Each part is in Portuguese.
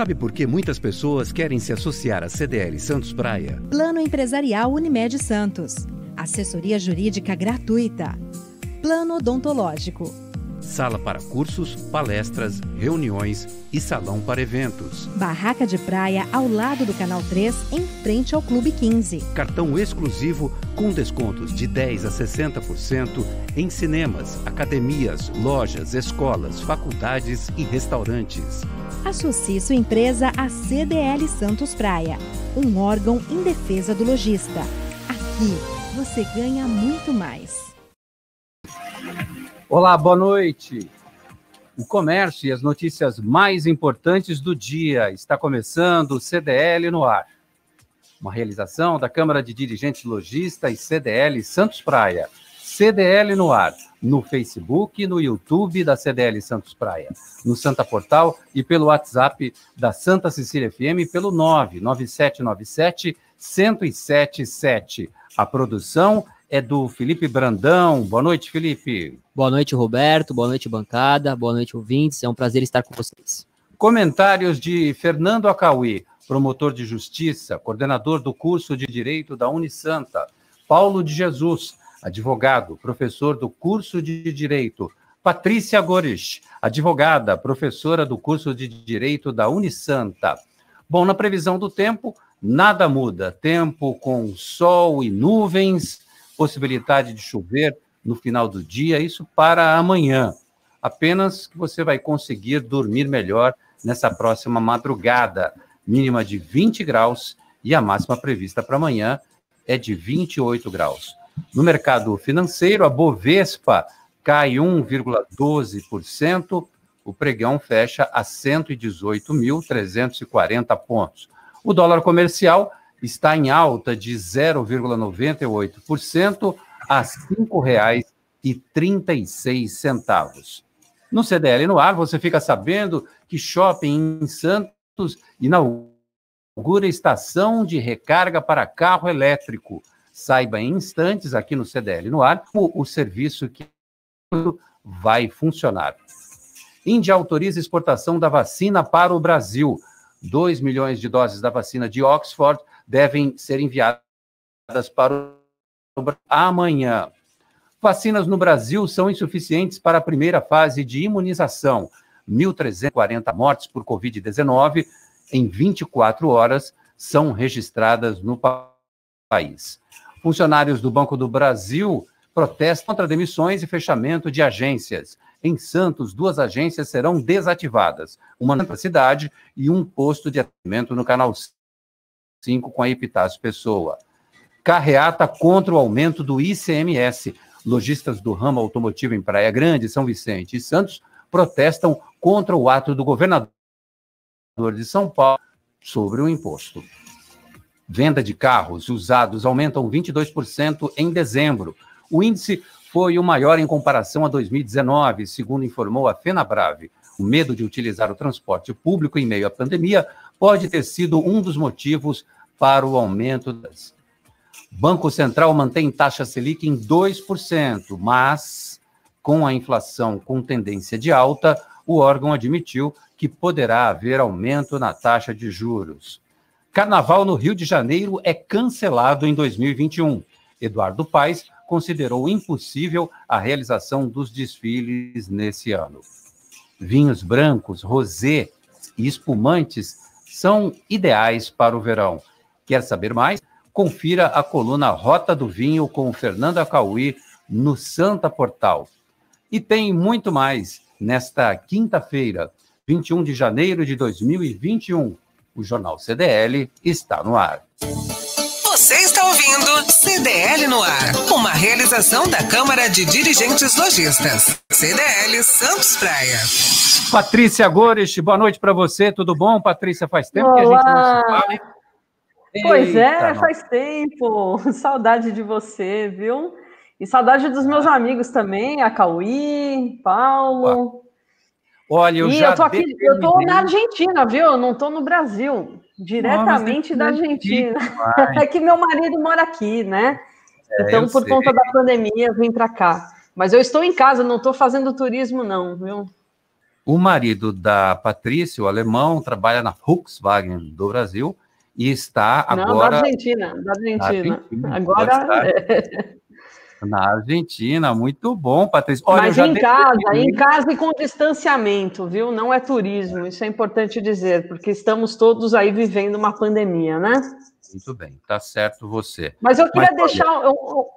Sabe por que muitas pessoas querem se associar à CDL Santos Praia? Plano Empresarial Unimed Santos. Assessoria Jurídica gratuita. Plano Odontológico. Sala para cursos, palestras, reuniões e salão para eventos. Barraca de praia ao lado do Canal 3, em frente ao Clube 15. Cartão exclusivo com descontos de 10% a 60% em cinemas, academias, lojas, escolas, faculdades e restaurantes. Associe sua empresa à CDL Santos Praia, um órgão em defesa do lojista. Aqui você ganha muito mais. Olá, boa noite. O comércio e as notícias mais importantes do dia. Está começando o CDL no ar. Uma realização da Câmara de Dirigentes Lojistas e CDL Santos Praia. CDL no ar, no Facebook e no YouTube da CDL Santos Praia, no Santa Portal e pelo WhatsApp da Santa Cecília FM pelo 99797-1077. A produção é do Felipe Brandão. Boa noite, Felipe. Boa noite, Roberto. Boa noite, bancada. Boa noite, ouvintes. É um prazer estar com vocês. Comentários de Fernando Acauí, promotor de justiça, coordenador do curso de Direito da Unisanta. Paulo de Jesus, advogado, professor do curso de Direito. Patrícia Gores, advogada, professora do curso de Direito da Unisanta. Bom, na previsão do tempo, nada muda. Tempo com sol e nuvens, possibilidade de chover no final do dia, isso para amanhã. Apenas que você vai conseguir dormir melhor nessa próxima madrugada. Mínima de 20 graus e a máxima prevista para amanhã é de 28 graus. No mercado financeiro, a Bovespa cai 1,12%, o pregão fecha a 118.340 pontos. O dólar comercial está em alta de 0,98% a R$ 5,36. No CDL no ar, você fica sabendo que Shopping em Santos inaugura estação de recarga para carro elétrico. Saiba em instantes, aqui no CDL no ar, o serviço que vai funcionar. Índia autoriza exportação da vacina para o Brasil. 2 milhões de doses da vacina de Oxford devem ser enviadas para o Brasil amanhã. Vacinas no Brasil são insuficientes para a primeira fase de imunização. 1.340 mortes por Covid-19 em 24 horas são registradas no país. Funcionários do Banco do Brasil protestam contra demissões e fechamento de agências. Em Santos, 2 agências serão desativadas, uma na cidade e um posto de atendimento no Canal 5 com a Epitácio Pessoa. Carreata contra o aumento do ICMS. Lojistas do ramo automotivo em Praia Grande, São Vicente e Santos protestam contra o ato do governador de São Paulo sobre o imposto. Venda de carros usados aumentam 22% em dezembro. O índice foi o maior em comparação a 2019, segundo informou a Fenabrave. O medo de utilizar o transporte público em meio à pandemia pode ter sido um dos motivos para o aumento das. Banco Central mantém taxa Selic em 2%, mas, com a inflação com tendência de alta, o órgão admitiu que poderá haver aumento na taxa de juros. Carnaval no Rio de Janeiro é cancelado em 2021. Eduardo Paes considerou impossível a realização dos desfiles nesse ano. Vinhos brancos, rosé e espumantes são ideais para o verão. Quer saber mais? Confira a coluna Rota do Vinho com Fernando Acauí no Santa Portal. E tem muito mais nesta quinta-feira, 21 de janeiro de 2021. O Jornal CDL está no ar. Você está ouvindo CDL no ar, uma realização da Câmara de Dirigentes Lojistas. CDL Santos Praia. Patrícia Gores, boa noite para você. Tudo bom, Patrícia? Faz tempo que a gente não se fala. Pois é, faz tempo. Saudade de você, viu? E saudade dos meus amigos também, a Cauí, Paulo. Olha, eu tô aqui, eu tô na Argentina, viu? Eu não tô no Brasil, diretamente da Argentina. É que meu marido mora aqui, né? Então, por conta da pandemia, eu vim para cá. Mas eu estou em casa, não estou fazendo turismo, não, viu? O marido da Patrícia, o alemão, trabalha na Volkswagen do Brasil e está agora... Não, da Argentina. Agora... Na Argentina, muito bom, Patrícia. Olha, mas em casa e com distanciamento, viu? Não é turismo, isso é importante dizer, porque estamos todos aí vivendo uma pandemia, né? Muito bem, tá certo você. Mas eu queria deixar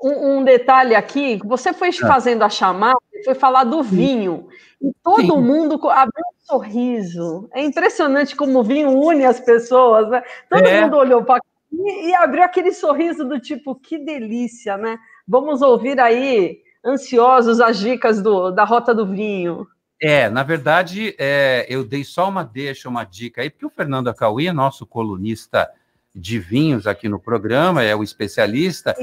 um detalhe aqui, você foi fazendo a chamada, foi falar do vinho, e todo mundo abriu um sorriso. É impressionante como o vinho une as pessoas, né? Todo mundo olhou para e abriu aquele sorriso do tipo, que delícia, né? Vamos ouvir aí, ansiosos, as dicas da Rota do Vinho. Na verdade, eu dei só uma dica aí, porque o Fernando Acauí é nosso colunista de vinhos aqui no programa, é o especialista,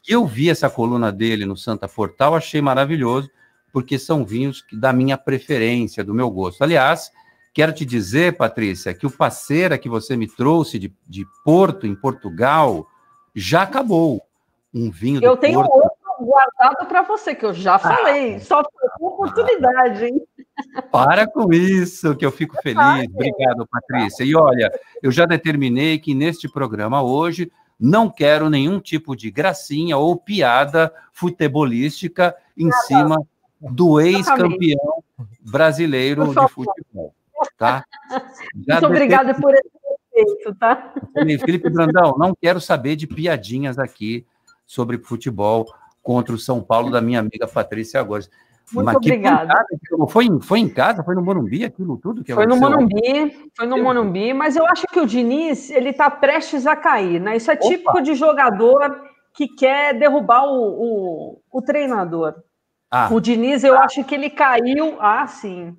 e eu vi essa coluna dele no Santa Portal, achei maravilhoso, porque são vinhos da minha preferência, do meu gosto. Aliás, quero te dizer, Patrícia, que o Passeira que você me trouxe de Porto, em Portugal, já acabou. Um vinho do Porto. Eu tenho outro guardado para você, que eu já falei, só foi oportunidade, hein? Para com isso, que eu fico feliz. Obrigado, Patrícia. E olha, eu já determinei que neste programa hoje não quero nenhum tipo de gracinha ou piada futebolística em cima do ex-campeão brasileiro de futebol, tá? Muito obrigada por esse respeito, tá? Felipe Brandão, não quero saber de piadinhas aqui sobre futebol contra o São Paulo da minha amiga Patrícia Góes. Muito obrigada. Foi em casa? Foi no Morumbi aquilo tudo? Foi no Morumbi, mas eu acho que o Diniz, ele está prestes a cair, né? Isso é típico de jogador que quer derrubar o treinador. O Diniz, eu acho que ele caiu... sim.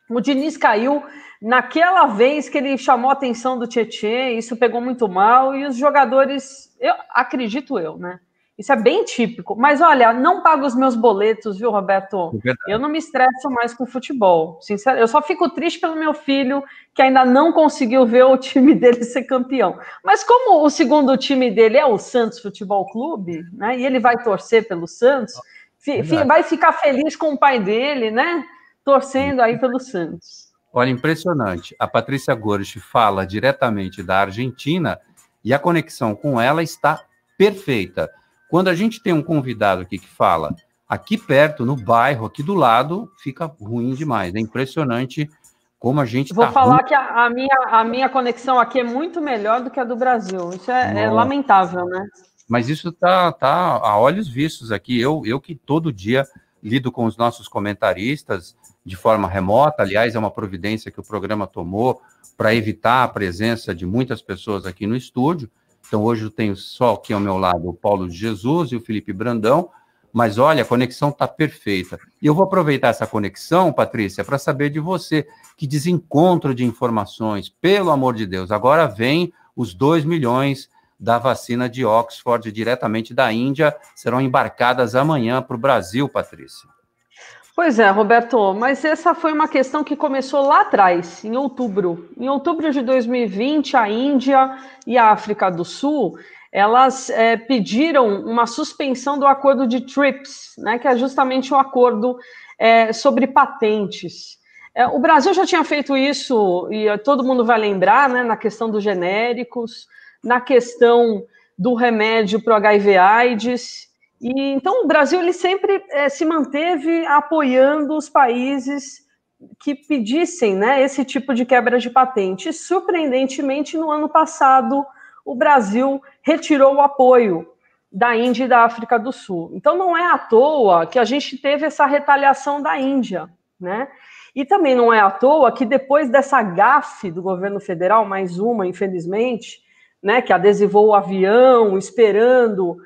O Diniz caiu naquela vez que ele chamou a atenção do Tietê, isso pegou muito mal, e os jogadores, acredito eu, né? Isso é bem típico. Mas, olha, não pago os meus boletos, viu, Roberto? Eu não me estresso mais com futebol. Sinceramente, eu só fico triste pelo meu filho, que ainda não conseguiu ver o time dele ser campeão. Mas como o segundo time dele é o Santos Futebol Clube, né? E ele vai torcer pelo Santos, vai ficar feliz com o pai dele, né? Torcendo aí pelo Santos. Olha, impressionante. A Patrícia Góes fala diretamente da Argentina e a conexão com ela está perfeita. Quando a gente tem um convidado aqui que fala aqui perto, no bairro, aqui do lado, fica ruim demais. É impressionante como a gente Vou falar que a minha conexão aqui é muito melhor do que a do Brasil. Isso é lamentável, né? Mas isso tá a olhos vistos aqui. Eu que todo dia lido com os nossos comentaristas de forma remota. Aliás, é uma providência que o programa tomou para evitar a presença de muitas pessoas aqui no estúdio. Então, hoje eu tenho só aqui ao meu lado o Paulo de Jesus e o Felipe Brandão, mas olha, a conexão está perfeita. E eu vou aproveitar essa conexão, Patrícia, para saber de você, que desencontro de informações, pelo amor de Deus. Agora vem os 2 milhões da vacina de Oxford, diretamente da Índia, serão embarcadas amanhã para o Brasil, Patrícia. Pois é, Roberto, mas essa foi uma questão que começou lá atrás, em outubro. Em outubro de 2020, a Índia e a África do Sul, elas pediram uma suspensão do acordo de TRIPS, né, que é justamente um acordo sobre patentes. O Brasil já tinha feito isso, e todo mundo vai lembrar, né, na questão dos genéricos, na questão do remédio para o HIV/AIDS. E, então, o Brasil ele sempre se manteve apoiando os países que pedissem, né, esse tipo de quebra de patente. E, surpreendentemente, no ano passado, o Brasil retirou o apoio da Índia e da África do Sul. Então, não é à toa que a gente teve essa retaliação da Índia, né? E também não é à toa que depois dessa gafe do governo federal, mais uma, infelizmente, né, que adesivou o avião esperando...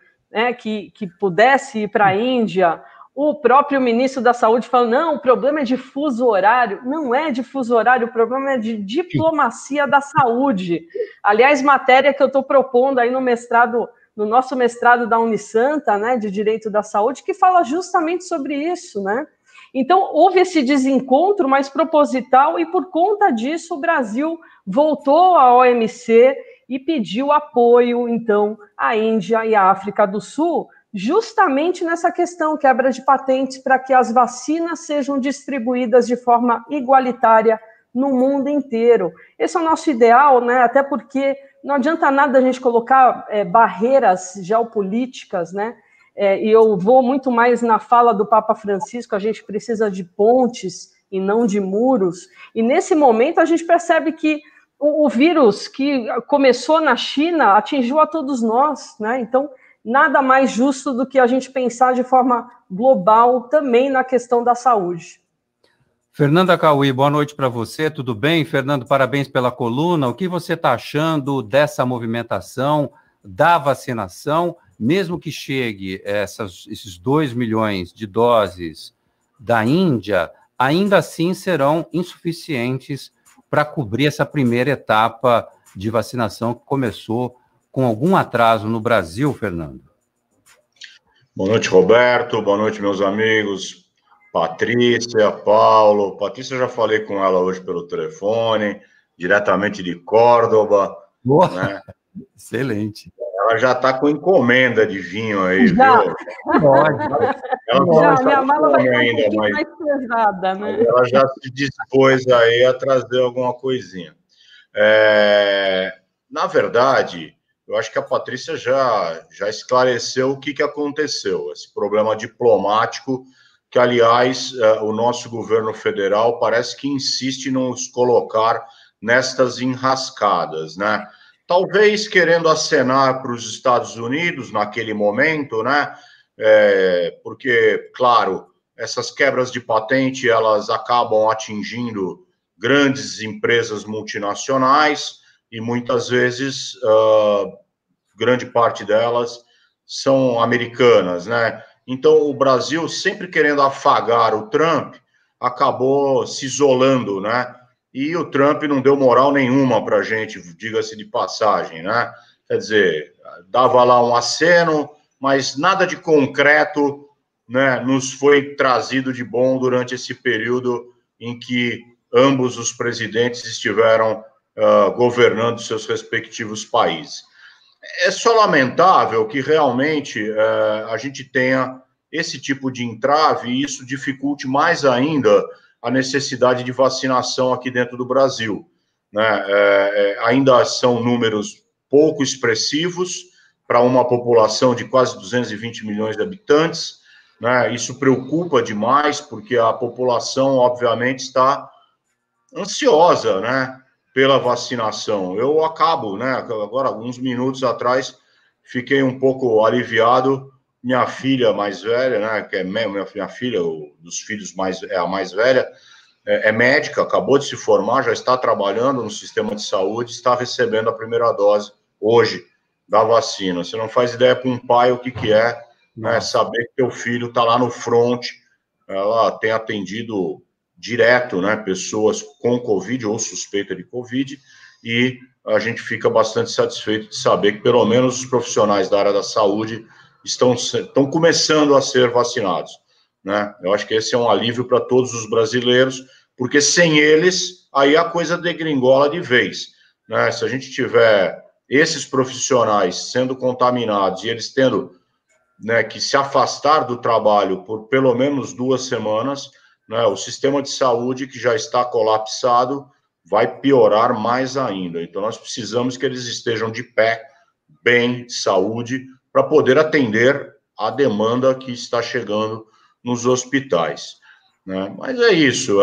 que pudesse ir para a Índia, o próprio ministro da Saúde falou, não, o problema é de fuso horário. Não é de fuso horário, o problema é de diplomacia da saúde. Aliás, matéria que eu estou propondo aí no nosso mestrado da Unisanta, né, de Direito da Saúde, que fala justamente sobre isso, né? Então, houve esse desencontro mais proposital e, por conta disso, o Brasil voltou à OMC e pediu apoio, então, à Índia e à África do Sul, justamente nessa questão, quebra de patentes, para que as vacinas sejam distribuídas de forma igualitária no mundo inteiro. Esse é o nosso ideal, né? Até porque não adianta nada a gente colocar barreiras geopolíticas, né? E eu vou muito mais na fala do Papa Francisco, a gente precisa de pontes e não de muros. E nesse momento a gente percebe que o vírus que começou na China atingiu a todos nós, né? Então, nada mais justo do que a gente pensar de forma global também na questão da saúde. Fernanda Cauí, boa noite para você, tudo bem? Fernando, parabéns pela coluna. O que você está achando dessa movimentação, da vacinação, mesmo que chegue esses 2 milhões de doses da Índia, ainda assim serão insuficientes para cobrir essa primeira etapa de vacinação que começou com algum atraso no Brasil, Fernando? Boa noite, Roberto. Boa noite, meus amigos. Patrícia, Paulo. Patrícia, eu já falei com ela hoje pelo telefone, diretamente de Córdoba. Boa. Né? Excelente. Ela já está com encomenda de vinho aí, já. Viu? Minha mala vai ficar ainda mais pesada, né? Ela já se dispôs aí a trazer alguma coisinha. Na verdade, eu acho que a Patrícia já esclareceu o que aconteceu, esse problema diplomático que, aliás, o nosso governo federal parece que insiste em nos colocar nestas enrascadas, né? Talvez querendo acenar para os Estados Unidos naquele momento, né? Porque, claro, essas quebras de patente, elas acabam atingindo grandes empresas multinacionais e, muitas vezes, grande parte delas são americanas, né? Então, o Brasil, sempre querendo afagar o Trump, acabou se isolando, né? E o Trump não deu moral nenhuma para a gente, diga-se de passagem, né? Quer dizer, dava lá um aceno, mas nada de concreto, né, nos foi trazido de bom durante esse período em que ambos os presidentes estiveram governando seus respectivos países. É só lamentável que realmente a gente tenha esse tipo de entrave e isso dificulte mais ainda a necessidade de vacinação aqui dentro do Brasil, né? Ainda são números pouco expressivos para uma população de quase 220 milhões de habitantes, né? Isso preocupa demais, porque a população, obviamente, está ansiosa, né, pela vacinação. Eu acabo, né, agora, alguns minutos atrás, fiquei um pouco aliviado. Minha filha mais velha, né, que é minha filha, dos filhos a mais velha, é médica, acabou de se formar, já está trabalhando no sistema de saúde, está recebendo a primeira dose hoje da vacina. Você não faz ideia para um pai o que é, né, saber que teu filho está lá no front. Ela tem atendido direto, né, pessoas com Covid ou suspeita de Covid, e a gente fica bastante satisfeito de saber que pelo menos os profissionais da área da saúde estão começando a ser vacinados, né? Eu acho que esse é um alívio para todos os brasileiros, porque sem eles, aí a coisa degringola de vez, né? Se a gente tiver esses profissionais sendo contaminados e eles tendo, né, que se afastar do trabalho por pelo menos 2 semanas, né, o sistema de saúde, que já está colapsado, vai piorar mais ainda. Então, nós precisamos que eles estejam de pé, bem, de saúde, para poder atender a demanda que está chegando nos hospitais, né? Mas é isso,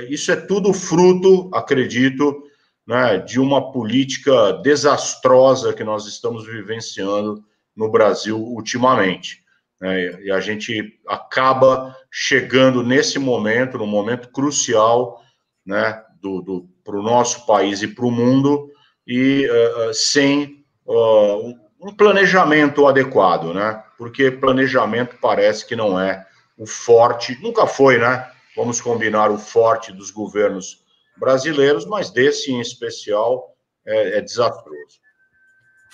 isso é tudo fruto, acredito, né, de uma política desastrosa que nós estamos vivenciando no Brasil ultimamente, né? E a gente acaba chegando nesse momento, num momento crucial, né, para o nosso país e para o mundo, e sem um planejamento adequado, né? Porque planejamento parece que não é o forte, nunca foi, né? Vamos combinar, o forte dos governos brasileiros, mas desse em especial é desastroso.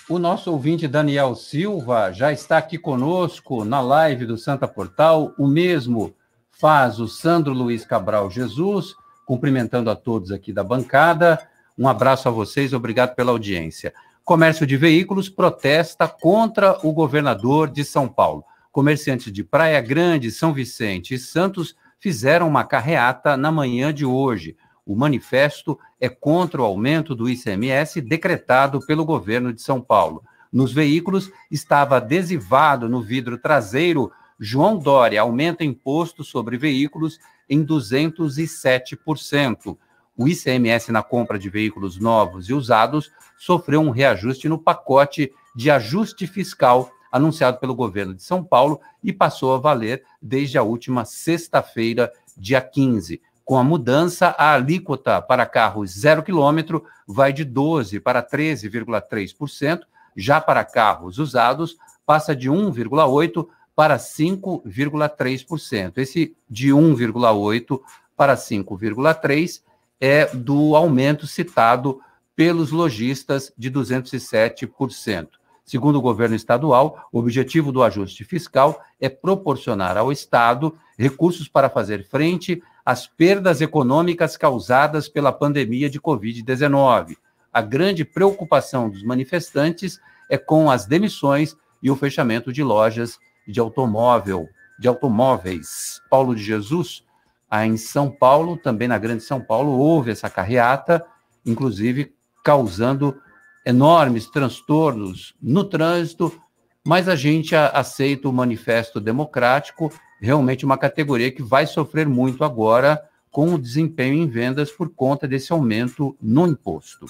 O nosso ouvinte Daniel Silva já está aqui conosco na live do Santa Portal. O mesmo faz o Sandro Luiz Cabral Jesus, cumprimentando a todos aqui da bancada. Um abraço a vocês, obrigado pela audiência. Comércio de veículos protesta contra o governador de São Paulo. Comerciantes de Praia Grande, São Vicente e Santos fizeram uma carreata na manhã de hoje. O manifesto é contra o aumento do ICMS decretado pelo governo de São Paulo. Nos veículos estava adesivado no vidro traseiro: João Dória aumenta imposto sobre veículos em 207%. O ICMS na compra de veículos novos e usados sofreu um reajuste no pacote de ajuste fiscal anunciado pelo governo de São Paulo e passou a valer desde a última sexta-feira, dia 15. Com a mudança, a alíquota para carros 0 km vai de 12% para 13,3%, já para carros usados passa de 1,8% para 5,3%. Esse de 1,8% para 5,3% é do aumento citado pelos lojistas de 207%. Segundo o governo estadual, o objetivo do ajuste fiscal é proporcionar ao Estado recursos para fazer frente às perdas econômicas causadas pela pandemia de Covid-19. A grande preocupação dos manifestantes é com as demissões e o fechamento de lojas de automóveis. Paulo de Jesus, em São Paulo, também na Grande São Paulo, houve essa carreata, inclusive causando enormes transtornos no trânsito, mas a gente aceita o manifesto democrático, realmente uma categoria que vai sofrer muito agora com o desempenho em vendas por conta desse aumento no imposto.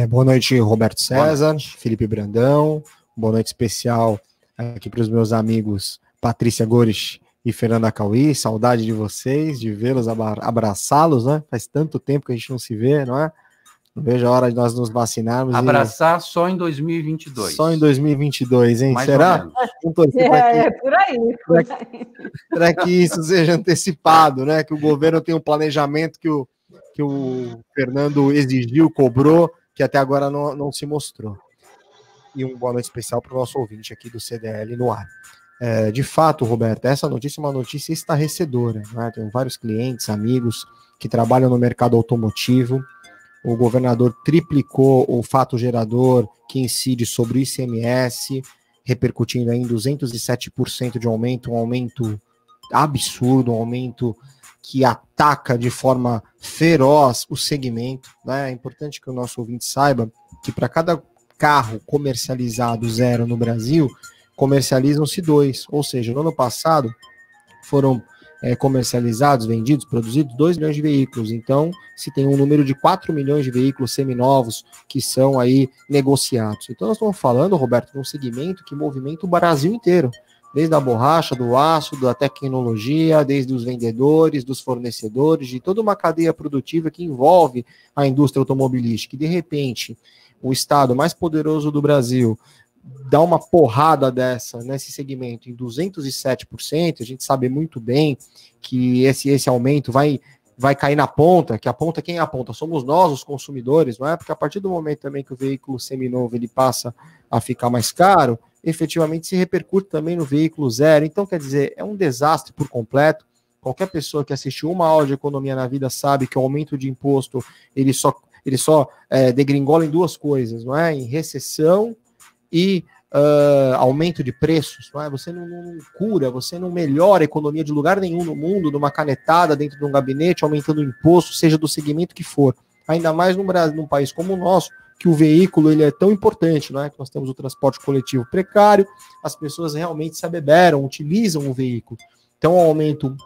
Boa noite, Roberto César, Felipe Brandão, boa noite especial aqui para os meus amigos Patrícia Gores e Fernanda Cauí, saudade de vocês, de vê-los, abraçá-los, né? Faz tanto tempo que a gente não se vê, não é? Não vejo a hora de nós nos vacinarmos. Abraçar só em 2022. Só em 2022, hein? Mais Será? Por aí. Para que isso seja antecipado, né? Que o governo tenha um planejamento que o Fernando exigiu, cobrou, que até agora não se mostrou. E uma boa noite especial para o nosso ouvinte aqui do CDL no ar. De fato, Roberto, essa notícia é uma notícia estarrecedora, né? Tenho vários clientes, amigos que trabalham no mercado automotivo. O governador triplicou o fato gerador que incide sobre o ICMS, repercutindo em 207% de aumento, um aumento absurdo, um aumento que ataca de forma feroz o segmento, né? É importante que o nosso ouvinte saiba que para cada carro comercializado zero no Brasil, comercializam-se 2, ou seja, no ano passado foram comercializados, vendidos, produzidos 2 milhões de veículos. Então, se tem um número de 4 milhões de veículos seminovos que são aí negociados. Então, nós estamos falando, Roberto, de um segmento que movimenta o Brasil inteiro, desde a borracha, do aço, da tecnologia, desde os vendedores, dos fornecedores, de toda uma cadeia produtiva que envolve a indústria automobilística. E, de repente, o estado mais poderoso do Brasil dá uma porrada dessa nesse segmento em 207%, a gente sabe muito bem que esse aumento vai cair na ponta, que a ponta, quem é a ponta? Somos nós, os consumidores, não é? Porque a partir do momento também que o veículo seminovo ele passa a ficar mais caro, efetivamente se repercute também no veículo zero. Então, quer dizer, é um desastre por completo. Qualquer pessoa que assistiu uma aula de economia na vida sabe que o aumento de imposto ele só degringola em 2 coisas, não é? Em recessão e aumento de preços, não é? Você não cura, você não melhora a economia de lugar nenhum no mundo, numa canetada dentro de um gabinete, aumentando o imposto, seja do segmento que for. Ainda mais no Brasil, num país como o nosso, que o veículo ele é tão importante, não é? Que nós temos o transporte coletivo precário, as pessoas realmente se abeberam, utilizam o veículo. Então, é um aumento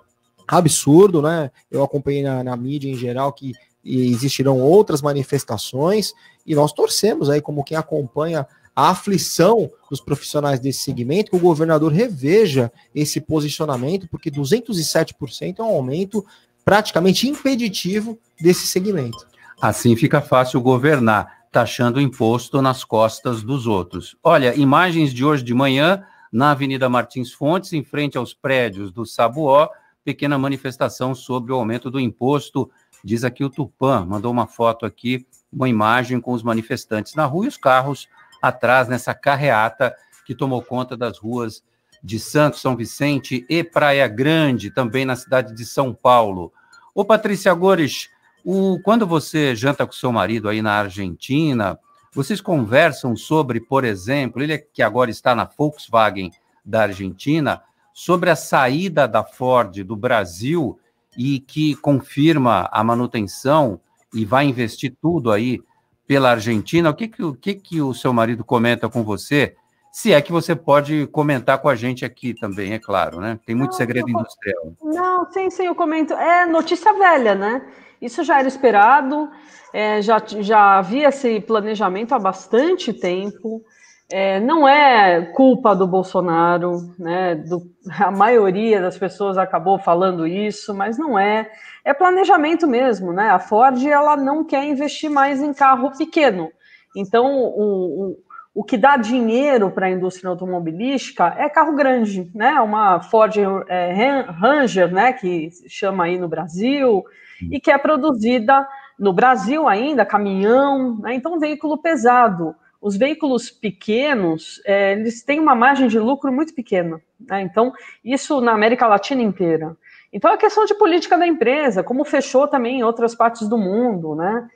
absurdo, né? Eu acompanhei na mídia em geral que existirão outras manifestações e nós torcemos aí, como quem acompanha a aflição dos profissionais desse segmento, que o governador reveja esse posicionamento, porque 207% é um aumento praticamente impeditivo desse segmento. Assim fica fácil governar, taxando o imposto nas costas dos outros. Olha, imagens de hoje de manhã, na Avenida Martins Fontes, em frente aos prédios do Sabuó, pequena manifestação sobre o aumento do imposto. Diz aqui o Tupã, mandou uma foto aqui, uma imagem com os manifestantes na rua e os carros atrás nessa carreata que tomou conta das ruas de Santos, São Vicente e Praia Grande, também na cidade de São Paulo. Ô, Patrícia Gores, quando você janta com seu marido aí na Argentina, Vocês conversam sobre, por exemplo, ele que agora está na Volkswagen da Argentina, sobre a saída da Ford do Brasil e que confirma a manutenção e vai investir tudo aí pela Argentina. O que o seu marido comenta com você? Se é que você pode comentar com a gente aqui também, é claro, né? Tem muito segredo industrial. Não, sim, eu comento. É notícia velha, né? Isso já era esperado, já havia esse planejamento há bastante tempo. Não é culpa do Bolsonaro, né? A maioria das pessoas acabou falando isso, mas não é. É planejamento mesmo, né? A Ford, ela não quer investir mais em carro pequeno. Então, o que dá dinheiro para a indústria automobilística é carro grande, né? Uma Ford Ranger, né? Que se chama aí no Brasil, e que é produzida no Brasil ainda, caminhão, né? Então, veículo pesado. Os veículos pequenos, eles têm uma margem de lucro muito pequena, né? Então, isso na América Latina inteira. Então, é questão de política da empresa, como fechou também em outras partes do mundo, né?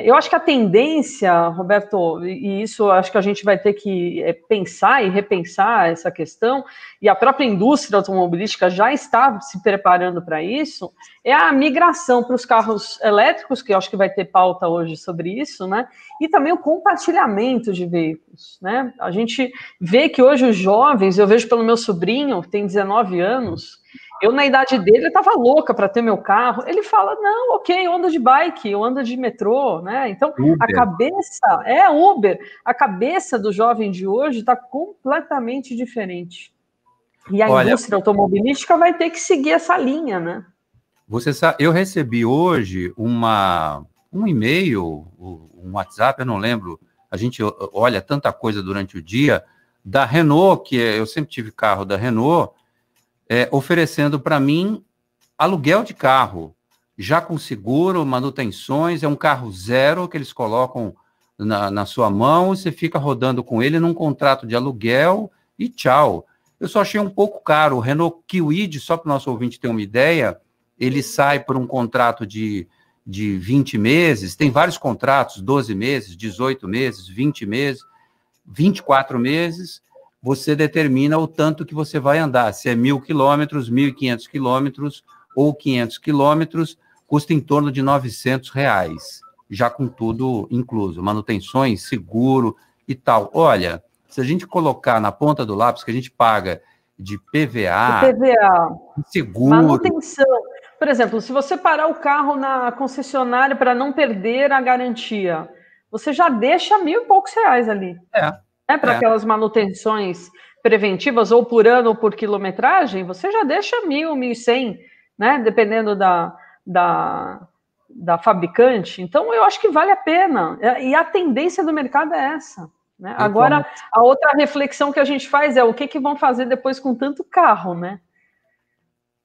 Eu acho que a tendência, Roberto, e isso acho que a gente vai ter que pensar e repensar essa questão, e a própria indústria automobilística já está se preparando para isso, é a migração para os carros elétricos, que eu acho que vai ter pauta hoje sobre isso, né? E também o compartilhamento de veículos, né? A gente vê que hoje os jovens, eu vejo pelo meu sobrinho, que tem 19 anos, eu, na idade dele, estava louca para ter meu carro. Ele fala, não, ok, eu ando de bike, eu ando de metrô, né? Então, Uber. A cabeça... Uber. A cabeça do jovem de hoje está completamente diferente. E a indústria automobilística vai ter que seguir essa linha, né? Você sabe, eu recebi hoje um e-mail, um WhatsApp, eu não lembro, a gente olha tanta coisa durante o dia, da Renault, que eu sempre tive carro da Renault, oferecendo para mim aluguel de carro, já com seguro, manutenções, é um carro zero que eles colocam na sua mão, você fica rodando com ele num contrato de aluguel e tchau. Eu só achei um pouco caro. O Renault Kwid, só para o nosso ouvinte ter uma ideia, ele sai por um contrato de 20 meses, tem vários contratos, 12 meses, 18 meses, 20 meses, 24 meses, você determina o tanto que você vai andar, se é 1.000 quilômetros, 1.500 quilômetros ou 500 quilômetros, custa em torno de R$900, já com tudo incluso, manutenções, seguro e tal. Olha, se a gente colocar na ponta do lápis que a gente paga de PVA, seguro... Manutenção. Por exemplo, se você parar o carro na concessionária para não perder a garantia, você já deixa R$1.000 e poucos ali. Para aquelas manutenções preventivas, ou por ano ou por quilometragem, você já deixa 1.000, 1.100, né? Dependendo da fabricante. Então, eu acho que vale a pena. E a tendência do mercado é essa. Né? Agora, a outra reflexão que a gente faz é o que vão fazer depois com tanto carro, né?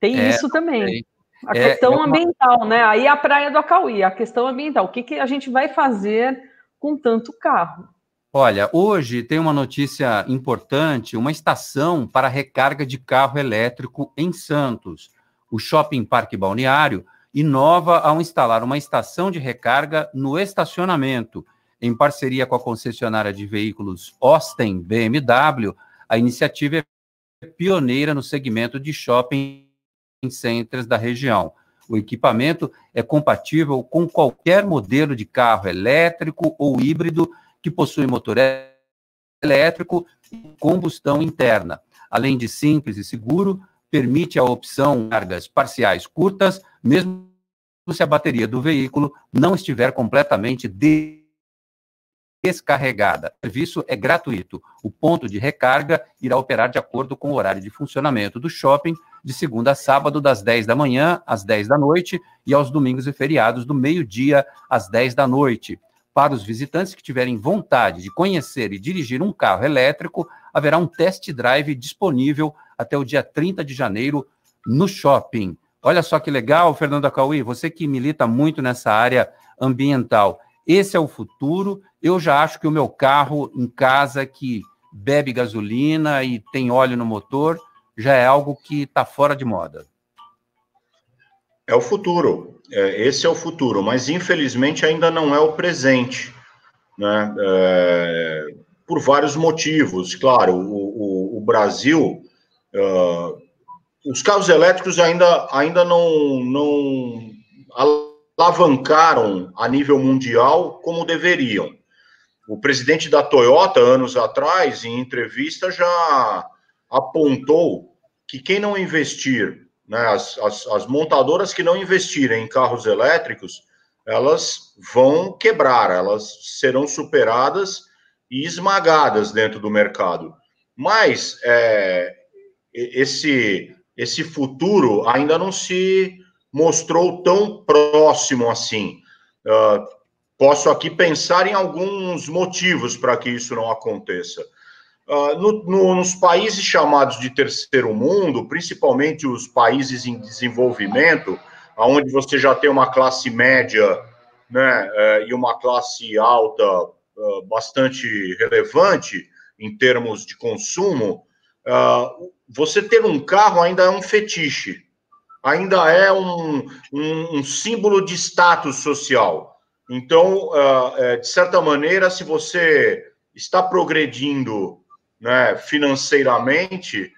Tem isso também. A questão ambiental, né? Aí a praia do Acauí, a questão ambiental. O que a gente vai fazer com tanto carro? Olha, hoje tem uma notícia importante, uma estação para recarga de carro elétrico em Santos. O Shopping Parque Balneário inova ao instalar uma estação de recarga no estacionamento. Em parceria com a concessionária de veículos Osten BMW, a iniciativa é pioneira no segmento de shopping centers da região. O equipamento é compatível com qualquer modelo de carro elétrico ou híbrido que possui motor elétrico e combustão interna. Além de simples e seguro, permite a opção de cargas parciais curtas, mesmo se a bateria do veículo não estiver completamente descarregada. O serviço é gratuito. O ponto de recarga irá operar de acordo com o horário de funcionamento do shopping, de segunda a sábado, das 10 da manhã às 10 da noite, e aos domingos e feriados, do meio-dia às 10 da noite. Para os visitantes que tiverem vontade de conhecer e dirigir um carro elétrico, haverá um test drive disponível até o dia 30 de janeiro no shopping. Olha só que legal, Fernando Acauí, você que milita muito nessa área ambiental. Esse é o futuro. Eu já acho que o meu carro em casa, que bebe gasolina e tem óleo no motor, já é algo que está fora de moda. É o futuro. Esse é o futuro, mas infelizmente ainda não é o presente. né? Por vários motivos. Claro, o Brasil, os carros elétricos ainda não alavancaram a nível mundial como deveriam. O presidente da Toyota, anos atrás, em entrevista, já apontou que quem não investir, né, as montadoras que não investirem em carros elétricos, elas vão quebrar, elas serão superadas e esmagadas dentro do mercado. Mas esse futuro ainda não se mostrou tão próximo assim. Posso aqui pensar em alguns motivos para que isso não aconteça. Nos países chamados de terceiro mundo, principalmente os países em desenvolvimento, onde você já tem uma classe média, né, e uma classe alta bastante relevante em termos de consumo, você ter um carro ainda é um fetiche, ainda é um símbolo de status social. Então, de certa maneira, se você está progredindo, né, financeiramente,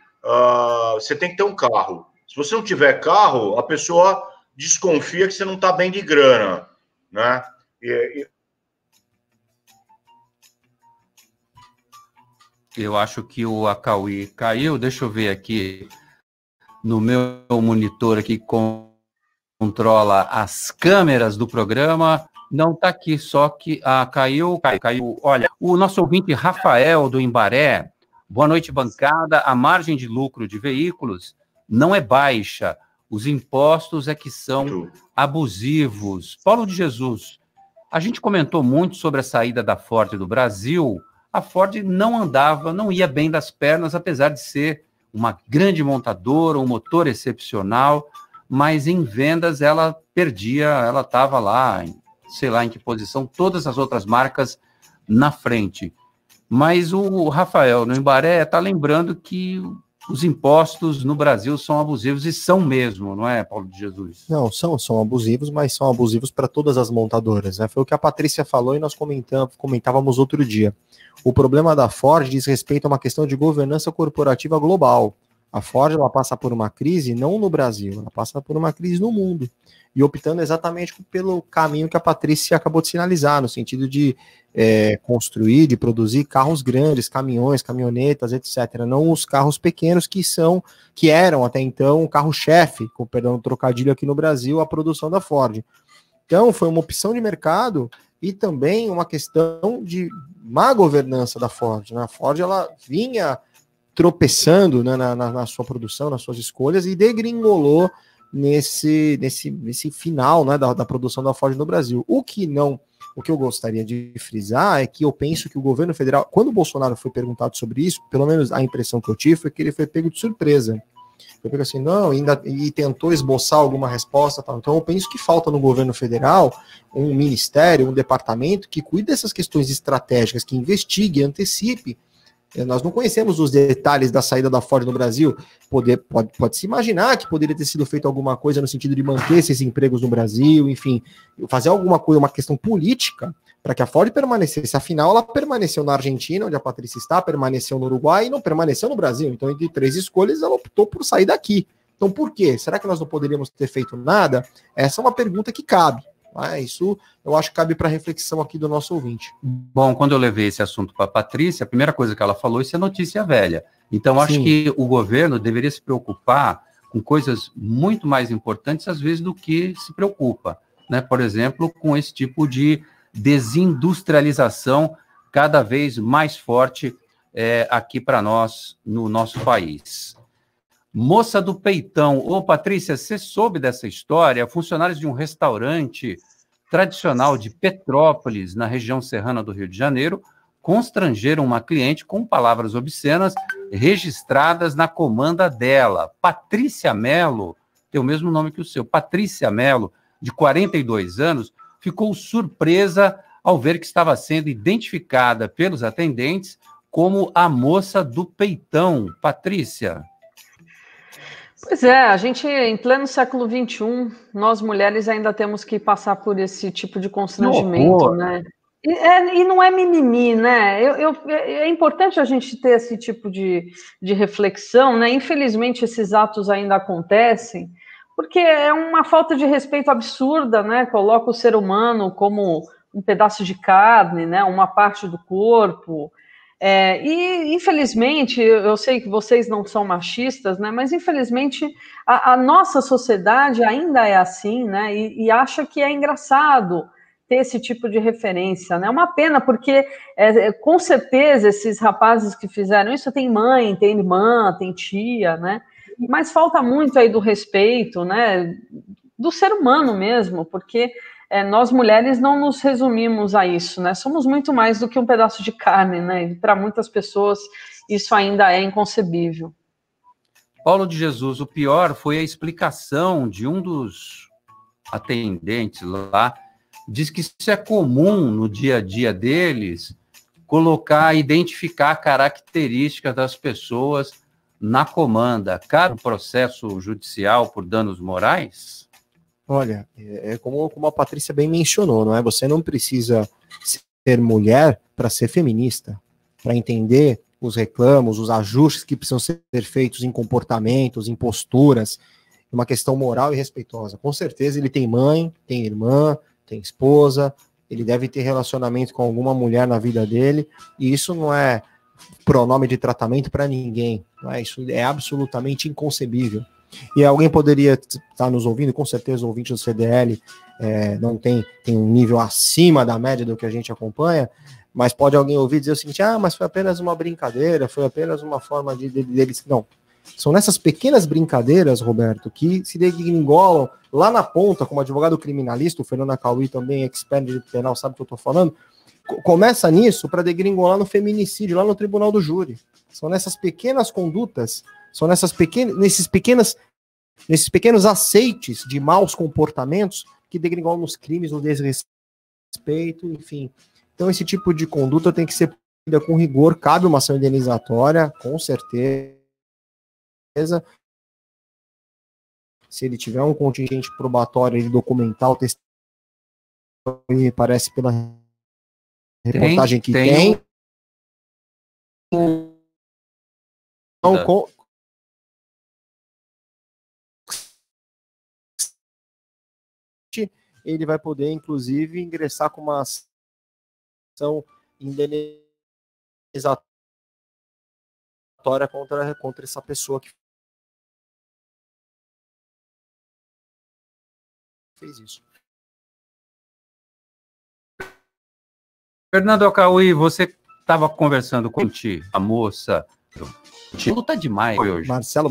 você tem que ter um carro. Se você não tiver carro, a pessoa desconfia que você não está bem de grana, né? Eu acho que o Acauí caiu. Deixa eu ver aqui no meu monitor aqui que controla as câmeras do programa. Não está aqui, só que caiu. Olha, o nosso ouvinte Rafael do Embaré, boa noite, bancada. A margem de lucro de veículos não é baixa, os impostos é que são abusivos. Paulo de Jesus, a gente comentou muito sobre a saída da Ford do Brasil. A Ford não ia bem das pernas, apesar de ser uma grande montadora, um motor excepcional, mas em vendas ela perdia, ela estava lá, sei lá em que posição, todas as outras marcas na frente. Mas o Rafael, no Embaré, está lembrando que os impostos no Brasil são abusivos, e são mesmo, não é, Paulo de Jesus? Não, são abusivos, mas são abusivos para todas as montadoras, né? Foi o que a Patrícia falou e nós comentávamos outro dia. O problema da Ford diz respeito a uma questão de governança corporativa global. A Ford, ela passa por uma crise não no Brasil, ela passa por uma crise no mundo. E optando exatamente pelo caminho que a Patrícia acabou de sinalizar, no sentido de construir, de produzir carros grandes, caminhões, caminhonetas, etc. Não os carros pequenos que eram até então o carro-chefe, com perdão do trocadilho aqui no Brasil, a produção da Ford. Então, foi uma opção de mercado e também uma questão de má governança da Ford, né? A Ford, ela vinha tropeçando, né, na sua produção, nas suas escolhas, e degringolou nesse final, né, da produção da Ford no Brasil. O que eu gostaria de frisar é que eu penso que o governo federal, quando o Bolsonaro foi perguntado sobre isso, pelo menos a impressão que eu tive foi que ele foi pego de surpresa. Foi pego assim, e tentou esboçar alguma resposta. Tal. Então eu penso que falta no governo federal um ministério, um departamento que cuide dessas questões estratégicas, que investigue, antecipe. Nós não conhecemos os detalhes da saída da Ford no Brasil. Pode-se imaginar que poderia ter sido feito alguma coisa no sentido de manter esses empregos no Brasil, enfim, fazer alguma coisa, uma questão política, para que a Ford permanecesse. Afinal, ela permaneceu na Argentina, onde a Patrícia está, permaneceu no Uruguai e não permaneceu no Brasil. Então, entre 3 escolhas, ela optou por sair daqui. Então, por quê? Será que nós não poderíamos ter feito nada? Essa é uma pergunta que cabe. Isso eu acho que cabe para reflexão aqui do nosso ouvinte. Bom, quando eu levei esse assunto para a Patrícia, a primeira coisa que ela falou, isso é notícia velha. Então, acho que o governo deveria se preocupar com coisas muito mais importantes, às vezes, do que se preocupa, né? Por exemplo, com esse tipo de desindustrialização cada vez mais forte aqui para nós, no nosso país. Moça do Peitão. Ô, Patrícia, você soube dessa história? Funcionários de um restaurante tradicional de Petrópolis, na região serrana do Rio de Janeiro, constrangeram uma cliente com palavras obscenas registradas na comanda dela. Patrícia Melo, tem o mesmo nome que o seu, Patrícia Melo, de 42 anos, ficou surpresa ao ver que estava sendo identificada pelos atendentes como a moça do Peitão. Patrícia. Pois é, a gente, em pleno século XXI, nós mulheres ainda temos que passar por esse tipo de constrangimento, né? E não é mimimi, né? É importante a gente ter esse tipo de reflexão, né? Infelizmente, esses atos ainda acontecem, porque é uma falta de respeito absurda, né? Coloca o ser humano como um pedaço de carne, né? Uma parte do corpo. E, infelizmente, eu sei que vocês não são machistas, né? Mas, infelizmente, a nossa sociedade ainda é assim, né? E acha que é engraçado ter esse tipo de referência, né? É uma pena, porque com certeza esses rapazes que fizeram isso tem mãe, tem irmã, tem tia, né? Mas falta muito aí do respeito, né? Do ser humano mesmo, porque nós mulheres não nos resumimos a isso, né? Somos muito mais do que um pedaço de carne, né? E para muitas pessoas isso ainda é inconcebível. Paulo de Jesus, o pior foi a explicação de um dos atendentes lá. Diz que isso é comum no dia a dia deles, identificar características das pessoas na comanda. Cabe um processo judicial por danos morais? Olha, como a Patrícia bem mencionou, não é? Você não precisa ser mulher para ser feminista, para entender os reclamos, os ajustes que precisam ser feitos em comportamentos, em posturas, uma questão moral e respeitosa. Com certeza ele tem mãe, tem irmã, tem esposa, ele deve ter relacionamento com alguma mulher na vida dele, e isso não é pronome de tratamento para ninguém, não é? Isso é absolutamente inconcebível. E alguém poderia estar nos ouvindo, com certeza o ouvinte do CDL não tem um nível acima da média do que a gente acompanha, mas pode alguém ouvir dizer o seguinte: mas foi apenas uma brincadeira, foi apenas uma forma deles. Não. São nessas pequenas brincadeiras, Roberto, que se degringolam lá na ponta, como advogado criminalista, o Fernando Acauí também, expert de direito penal, sabe o que eu estou falando? Começa nisso para degringolar no feminicídio, lá no tribunal do júri. São nessas pequenas condutas, são nesses pequenos aceites de maus comportamentos que degringolam nos crimes, no desrespeito, enfim. Então esse tipo de conduta tem que ser punida com rigor, cabe uma ação indenizatória, com certeza. Se ele tiver um contingente probatório de documentar o testemunho, me parece pela reportagem que tem. Ele vai poder, inclusive, ingressar com uma ação indenizatória contra essa pessoa que fez isso. Fernando Acauí, você estava conversando com a moça. Luta demais hoje. Marcelo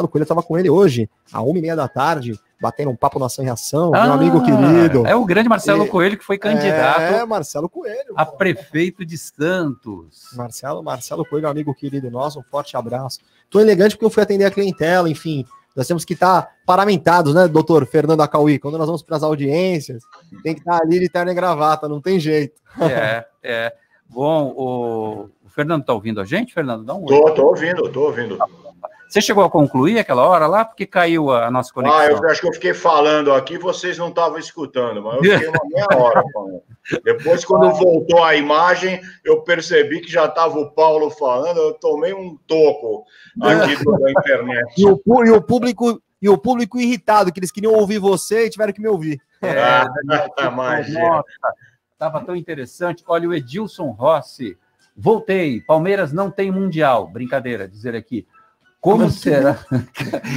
Coelho, estava com ele hoje, às 1h30 da tarde, batendo um papo na Ação e Reação, meu amigo querido. É o grande Marcelo Coelho, que foi candidato Marcelo Coelho, a prefeito de Santos. Marcelo Coelho, amigo querido nosso, um forte abraço. Tô elegante porque eu fui atender a clientela, enfim. Nós temos que estar paramentados, né, doutor Fernando Acauí? Quando nós vamos para as audiências, tem que estar ali de terno e gravata, não tem jeito. Bom, o Fernando está ouvindo a gente, Fernando? Dá um oi. Tô ouvindo. Você chegou a concluir aquela hora lá? Porque caiu a nossa conexão. Eu acho que eu fiquei falando aqui, vocês não estavam escutando, mas eu fiquei uma meia hora falando. Depois, quando voltou a imagem, eu percebi que já estava o Paulo falando, eu tomei um toco aqui da internet. E o público irritado, que eles queriam ouvir você e tiveram que me ouvir. Nossa, estava tão interessante. Olha, o Edilson Rossi, voltei, Palmeiras não tem Mundial. Brincadeira, dizer aqui. Como será?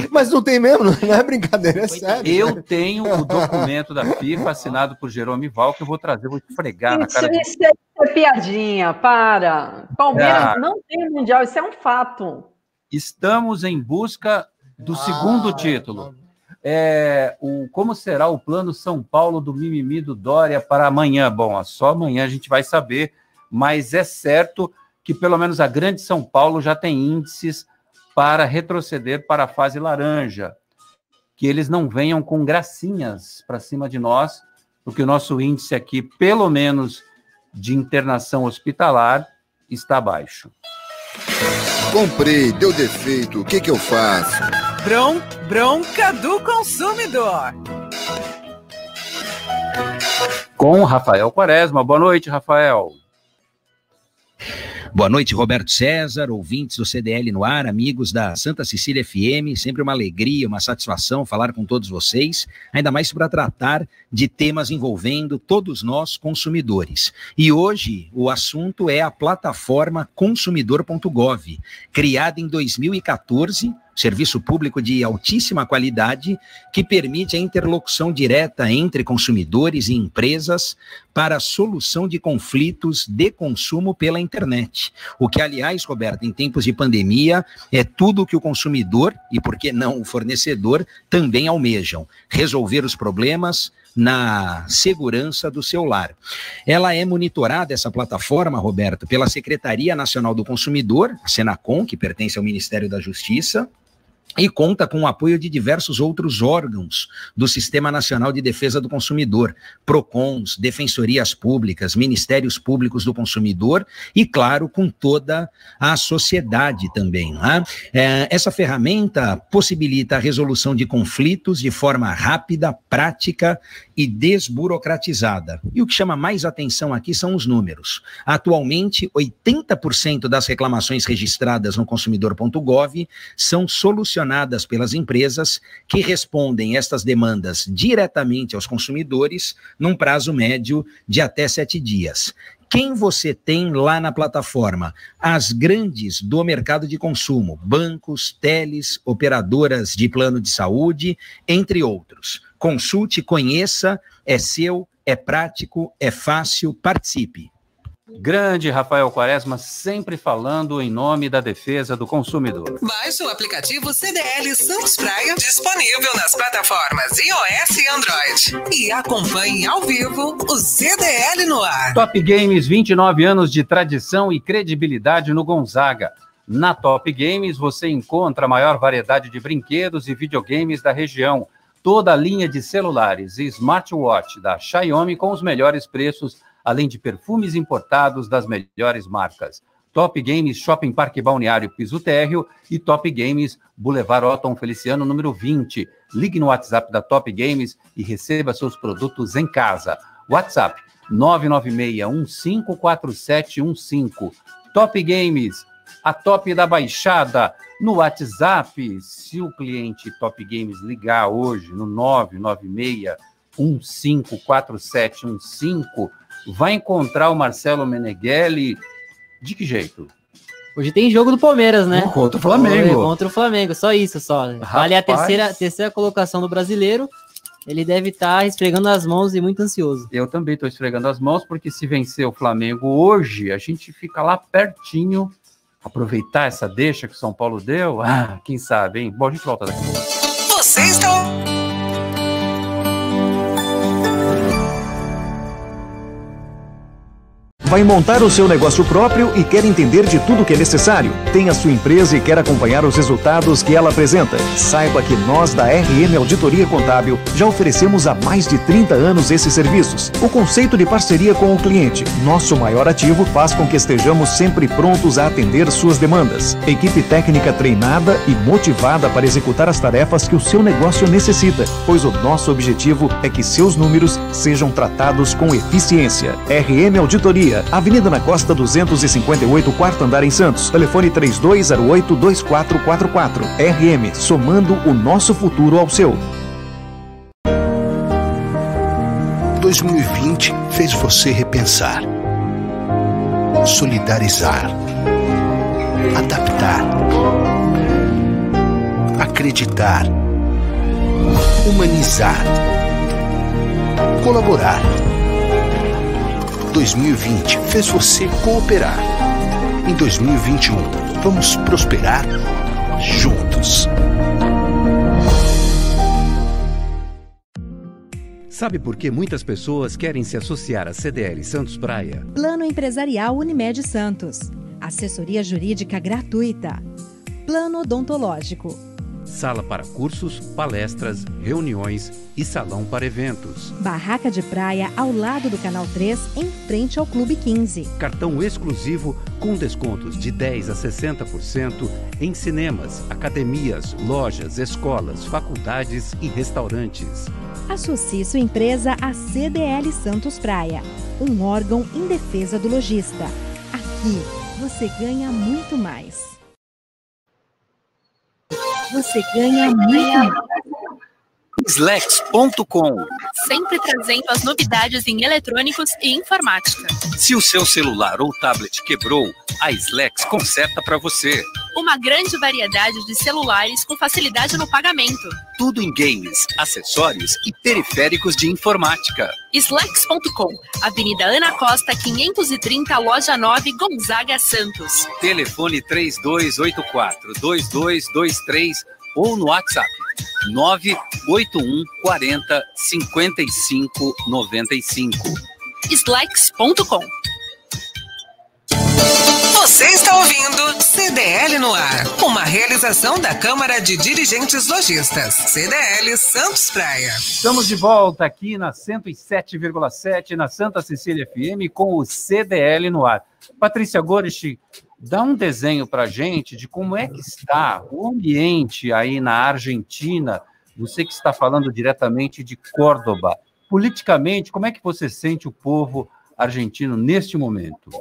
Mas não tem mesmo, não é brincadeira, é sério. Eu tenho o documento da FIFA assinado por Jerome Val, que eu vou trazer, vou esfregar na cara Isso é piadinha, para. Palmeiras não tem Mundial, isso é um fato. Estamos em busca do segundo título. Como será o plano São Paulo do mimimi do Dória para amanhã? Bom, só amanhã a gente vai saber, mas é certo que pelo menos a grande São Paulo já tem índices para retroceder para a fase laranja, que eles não venham com gracinhas para cima de nós, porque o nosso índice aqui, pelo menos de internação hospitalar, está baixo. Comprei, deu defeito, o que eu faço? Bronca do consumidor. com Rafael Quaresma. Boa noite, Rafael. Boa noite, Roberto César, ouvintes do CDL no ar, amigos da Santa Cecília FM, sempre uma alegria, uma satisfação falar com todos vocês, ainda mais para tratar de temas envolvendo todos nós consumidores. E hoje o assunto é a plataforma consumidor.gov, criada em 2014, serviço público de altíssima qualidade que permite a interlocução direta entre consumidores e empresas para a solução de conflitos de consumo pela internet. O que, aliás, Roberto, em tempos de pandemia, é tudo o que o consumidor, e por que não o fornecedor, também almejam: resolver os problemas na segurança do seu lar. Ela é monitorada, essa plataforma, Roberto, pela Secretaria Nacional do Consumidor, a Senacom, que pertence ao Ministério da Justiça, e conta com o apoio de diversos outros órgãos do Sistema Nacional de Defesa do Consumidor, PROCONs, Defensorias Públicas, Ministérios Públicos do Consumidor e, claro, com toda a sociedade também. Né? Essa ferramenta possibilita a resolução de conflitos de forma rápida, prática e desburocratizada. E o que chama mais atenção aqui são os números. Atualmente, 80% das reclamações registradas no consumidor.gov são solucionadas pelas empresas que respondem estas demandas diretamente aos consumidores num prazo médio de até 7 dias. Quem você tem lá na plataforma? As grandes do mercado de consumo, bancos, teles, operadoras de plano de saúde, entre outros. Consulte, conheça, é seu, é prático, é fácil, participe. Grande Rafael Quaresma, sempre falando em nome da defesa do consumidor. Baixe o aplicativo CDL Santos Praia, disponível nas plataformas iOS e Android. E acompanhe ao vivo o CDL no ar. Top Games, 29 anos de tradição e credibilidade no Gonzaga. Na Top Games você encontra a maior variedade de brinquedos e videogames da região. Toda a linha de celulares e smartwatch da Xiaomi com os melhores preços, além de perfumes importados das melhores marcas. Top Games Shopping Parque Balneário Piso Térreo e Top Games Boulevard Otton Feliciano, número 20. Ligue no WhatsApp da Top Games e receba seus produtos em casa. WhatsApp 996154715. Top Games, a top da Baixada. No WhatsApp, se o cliente Top Games ligar hoje no 996154715, vai encontrar o Marcelo Meneghelli de que jeito? Hoje tem jogo do Palmeiras, né? Contra o Flamengo. Contra o Flamengo, só isso, só. Vale a terceira colocação do brasileiro. Ele deve estar esfregando as mãos e muito ansioso. Eu também estou esfregando as mãos, porque se vencer o Flamengo hoje, a gente fica lá pertinho. Aproveitar essa deixa que o São Paulo deu? Ah, quem sabe, hein? Bom, a gente volta daqui. Você está... Vai montar o seu negócio próprio e quer entender de tudo que é necessário? Tem a sua empresa e quer acompanhar os resultados que ela apresenta? Saiba que nós da RM Auditoria Contábil já oferecemos há mais de 30 anos esses serviços. O conceito de parceria com o cliente, nosso maior ativo, faz com que estejamos sempre prontos a atender suas demandas. Equipe técnica treinada e motivada para executar as tarefas que o seu negócio necessita, pois o nosso objetivo é que seus números sejam tratados com eficiência. RM Auditoria, Avenida na Costa 258, quarto andar em Santos. Telefone 3208-2444. RM, somando o nosso futuro ao seu. 2020 fez você repensar, solidarizar, adaptar, acreditar, humanizar, colaborar. 2020 fez você cooperar. Em 2021, vamos prosperar juntos. Sabe por que muitas pessoas querem se associar à CDL Santos Praia? Plano Empresarial Unimed Santos. Assessoria Jurídica gratuita. Plano Odontológico. sala para cursos, palestras, reuniões e salão para eventos. Barraca de praia ao lado do Canal 3, em frente ao Clube 15. Cartão exclusivo com descontos de 10% a 60% em cinemas, academias, lojas, escolas, faculdades e restaurantes. Associe sua empresa à CDL Santos Praia, um órgão em defesa do lojista. Aqui você ganha muito mais. Você ganha muito mais. Slex.com. Sempre trazendo as novidades em eletrônicos e informática. Se o seu celular ou tablet quebrou, a Slex conserta para você. Uma grande variedade de celulares com facilidade no pagamento. Tudo em games, acessórios e periféricos de informática. Slex.com, Avenida Ana Costa, 530, Loja 9, Gonzaga, Santos. Telefone 3284-2223 ou no WhatsApp 981 40 55 95. Slex.com. Você está ouvindo CDL no ar, uma realização da Câmara de Dirigentes Lojistas, CDL Santos Praia. Estamos de volta aqui na 107,7 na Santa Cecília FM com o CDL no ar. Patrícia Gorich, dá um desenho para a gente de como é que está o ambiente aí na Argentina. Você que está falando diretamente de Córdoba. Politicamente, como é que você sente o povo argentino neste momento?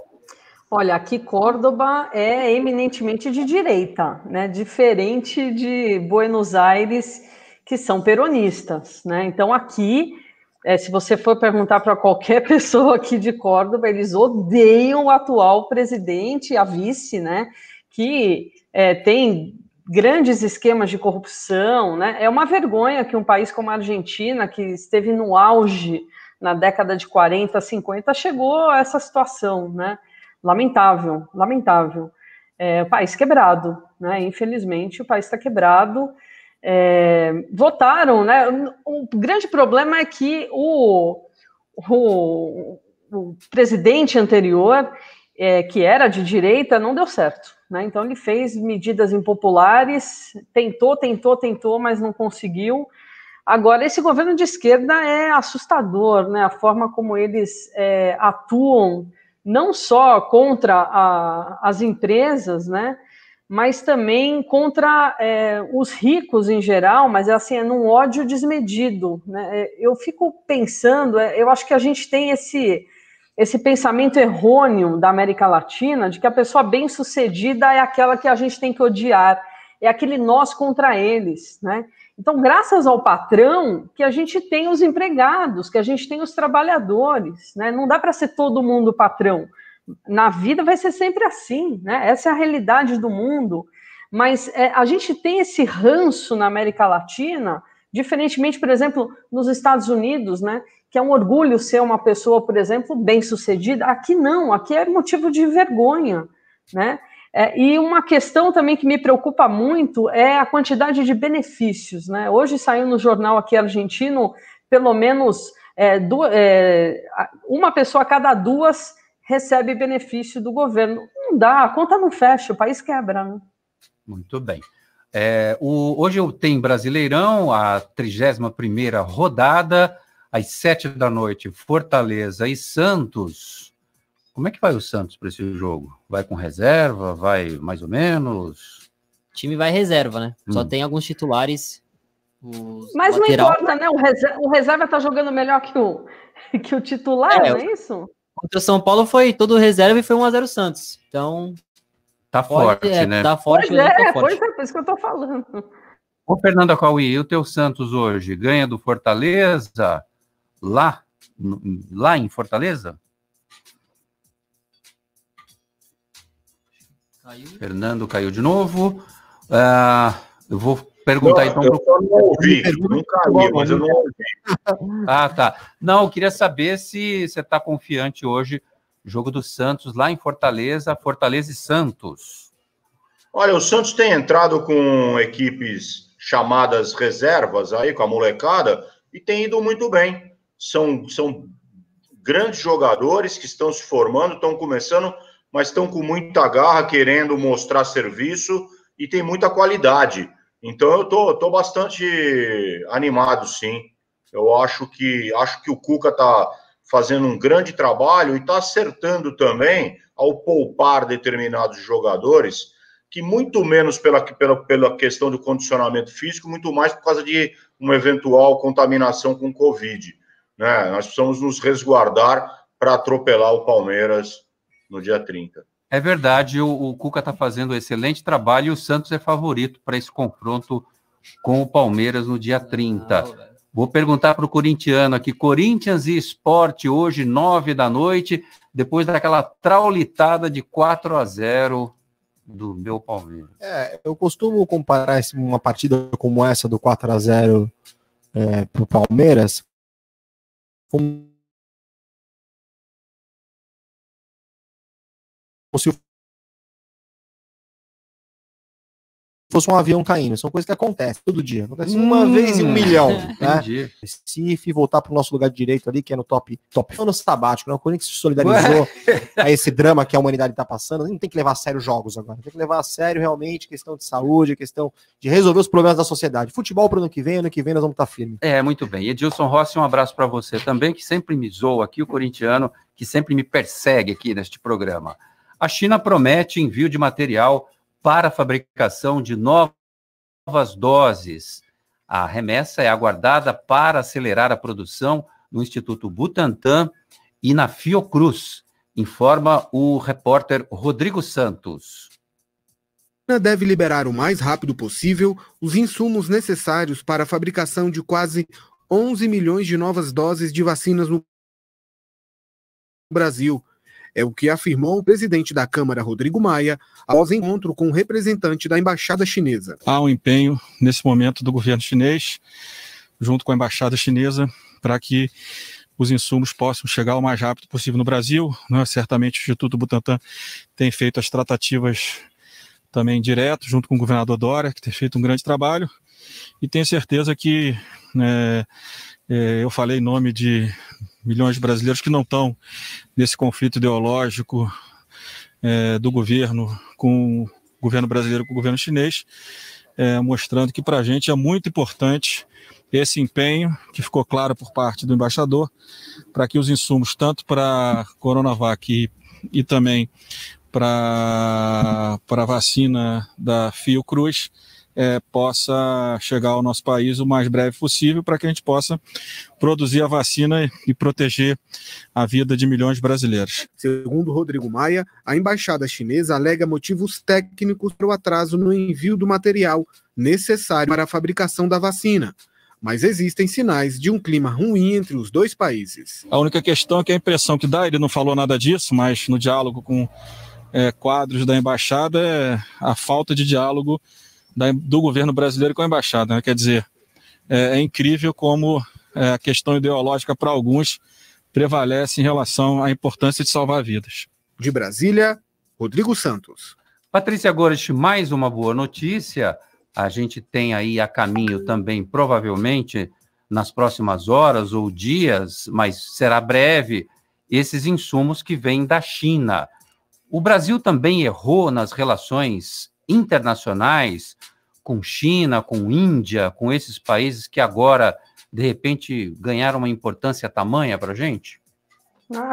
Olha, aqui Córdoba é eminentemente de direita, né? Diferente de Buenos Aires, que são peronistas, né? Então aqui, se você for perguntar para qualquer pessoa aqui de Córdoba, eles odeiam o atual presidente, a vice, né? Que tem grandes esquemas de corrupção, né? É uma vergonha que um país como a Argentina, que esteve no auge na década de 40, 50, chegou a essa situação, né? Lamentável, lamentável. O país quebrado, né? Infelizmente, o país está quebrado. Votaram, né? O grande problema é que o presidente anterior, que era de direita, não deu certo, né? Então, ele fez medidas impopulares, tentou, mas não conseguiu. Agora, esse governo de esquerda é assustador, né? A forma como eles atuam, não só contra as empresas, né, mas também contra os ricos em geral, mas assim, é num ódio desmedido, né? Eu fico pensando, eu acho que a gente tem esse pensamento errôneo da América Latina, de que a pessoa bem-sucedida é aquela que a gente tem que odiar, é aquele nós contra eles, né? Então, graças ao patrão, que a gente tem os empregados, que a gente tem os trabalhadores, né? Não dá para ser todo mundo patrão. Na vida vai ser sempre assim, né? Essa é a realidade do mundo. Mas a gente tem esse ranço na América Latina, diferentemente, por exemplo, nos Estados Unidos, né? Que é um orgulho ser uma pessoa, por exemplo, bem-sucedida. Aqui não, aqui é motivo de vergonha, né? E uma questão também que me preocupa muito é a quantidade de benefícios, né? Hoje saiu no jornal aqui argentino, pelo menos uma pessoa a cada duas recebe benefício do governo. Não dá, a conta não fecha, o país quebra, né? Muito bem. Hoje tem Brasileirão, a 31ª rodada, às 7 da noite, Fortaleza e Santos. Como é que vai o Santos para esse jogo? Vai com reserva? Vai mais ou menos? O time vai reserva, né? Só tem alguns titulares. Mas lateral... não importa, né? O reserva tá jogando melhor que o titular, não é isso? Contra o São Paulo foi todo reserva e foi 1-0 Santos. Então... Tá forte, né? Tá forte. Pois é, por isso que eu tô falando. Ô, Fernanda Cauí, e o teu Santos hoje? Ganha do Fortaleza lá em Fortaleza? Fernando caiu de novo. Eu vou perguntar então. Eu não ouvi, não caiu, mas eu não ouvi. Tá. Não, eu queria saber se você está confiante hoje, jogo do Santos lá em Fortaleza e Santos. Olha, o Santos tem entrado com equipes chamadas reservas aí, com a molecada, e tem ido muito bem. São grandes jogadores que estão se formando, estão começando, mas estão com muita garra, querendo mostrar serviço, e tem muita qualidade. Então eu tô bastante animado, sim. Eu acho que o Cuca está fazendo um grande trabalho e está acertando também ao poupar determinados jogadores, que muito menos pela questão do condicionamento físico, muito mais por causa de uma eventual contaminação com Covid, né? Nós precisamos nos resguardar para atropelar o Palmeiras no dia 30. É verdade, o Cuca está fazendo um excelente trabalho e o Santos é favorito para esse confronto com o Palmeiras no dia 30. Vou perguntar para o corintiano aqui, Corinthians e Sport hoje, 9 da noite, depois daquela traulitada de 4-0 do meu Palmeiras. Eu costumo comparar uma partida como essa do 4-0 para o Palmeiras como se fosse um avião caindo. São coisas que acontecem todo dia. Acontece uma vez em 1 milhão. Né? Recife, voltar para o nosso lugar de direito ali, que é no top no sabático. Né? O Corinthians se solidarizou a esse drama que a humanidade está passando. Não tem que levar a sério os jogos agora. Tem que levar a sério realmente questão de saúde, questão de resolver os problemas da sociedade. Futebol para o ano que vem nós vamos estar firmes. Muito bem. Edilson Rossi, um abraço para você também, que sempre me zoa aqui, o corintiano, que sempre me persegue aqui neste programa. A China promete envio de material para a fabricação de novas doses. A remessa é aguardada para acelerar a produção no Instituto Butantan e na Fiocruz, informa o repórter Rodrigo Santos. A China deve liberar o mais rápido possível os insumos necessários para a fabricação de quase 11 milhões de novas doses de vacinas no Brasil. É o que afirmou o presidente da Câmara, Rodrigo Maia, após encontro com o representante da Embaixada Chinesa. Há um empenho, nesse momento, do governo chinês, junto com a Embaixada Chinesa, para que os insumos possam chegar o mais rápido possível no Brasil. Né? Certamente o Instituto Butantan tem feito as tratativas também direto, junto com o governador Dória, que tem feito um grande trabalho, e tenho certeza que eu falei em nome de milhões de brasileiros que não estão nesse conflito ideológico do governo com o governo brasileiro com o governo chinês, mostrando que para a gente é muito importante esse empenho, que ficou claro por parte do embaixador, para que os insumos, tanto para a Coronavac e também para a vacina da Fiocruz, possa chegar ao nosso país o mais breve possível, para que a gente possa produzir a vacina e proteger a vida de milhões de brasileiros. Segundo Rodrigo Maia, a embaixada chinesa alega motivos técnicos para o atraso no envio do material necessário para a fabricação da vacina. Mas existem sinais de um clima ruim entre os dois países. A única questão é que a impressão que dá, ele não falou nada disso, mas no diálogo com quadros da embaixada, é a falta de diálogo do governo brasileiro com a embaixada, né? Quer dizer, é incrível como a questão ideológica para alguns prevalece em relação à importância de salvar vidas. De Brasília, Rodrigo Santos. Patrícia Gorich, mais uma boa notícia. A gente tem aí a caminho também, provavelmente, nas próximas horas ou dias, mas será breve, esses insumos que vêm da China. O Brasil também errou nas relações internacionais com China, com Índia, com esses países que agora, de repente, ganharam uma importância tamanha para a gente?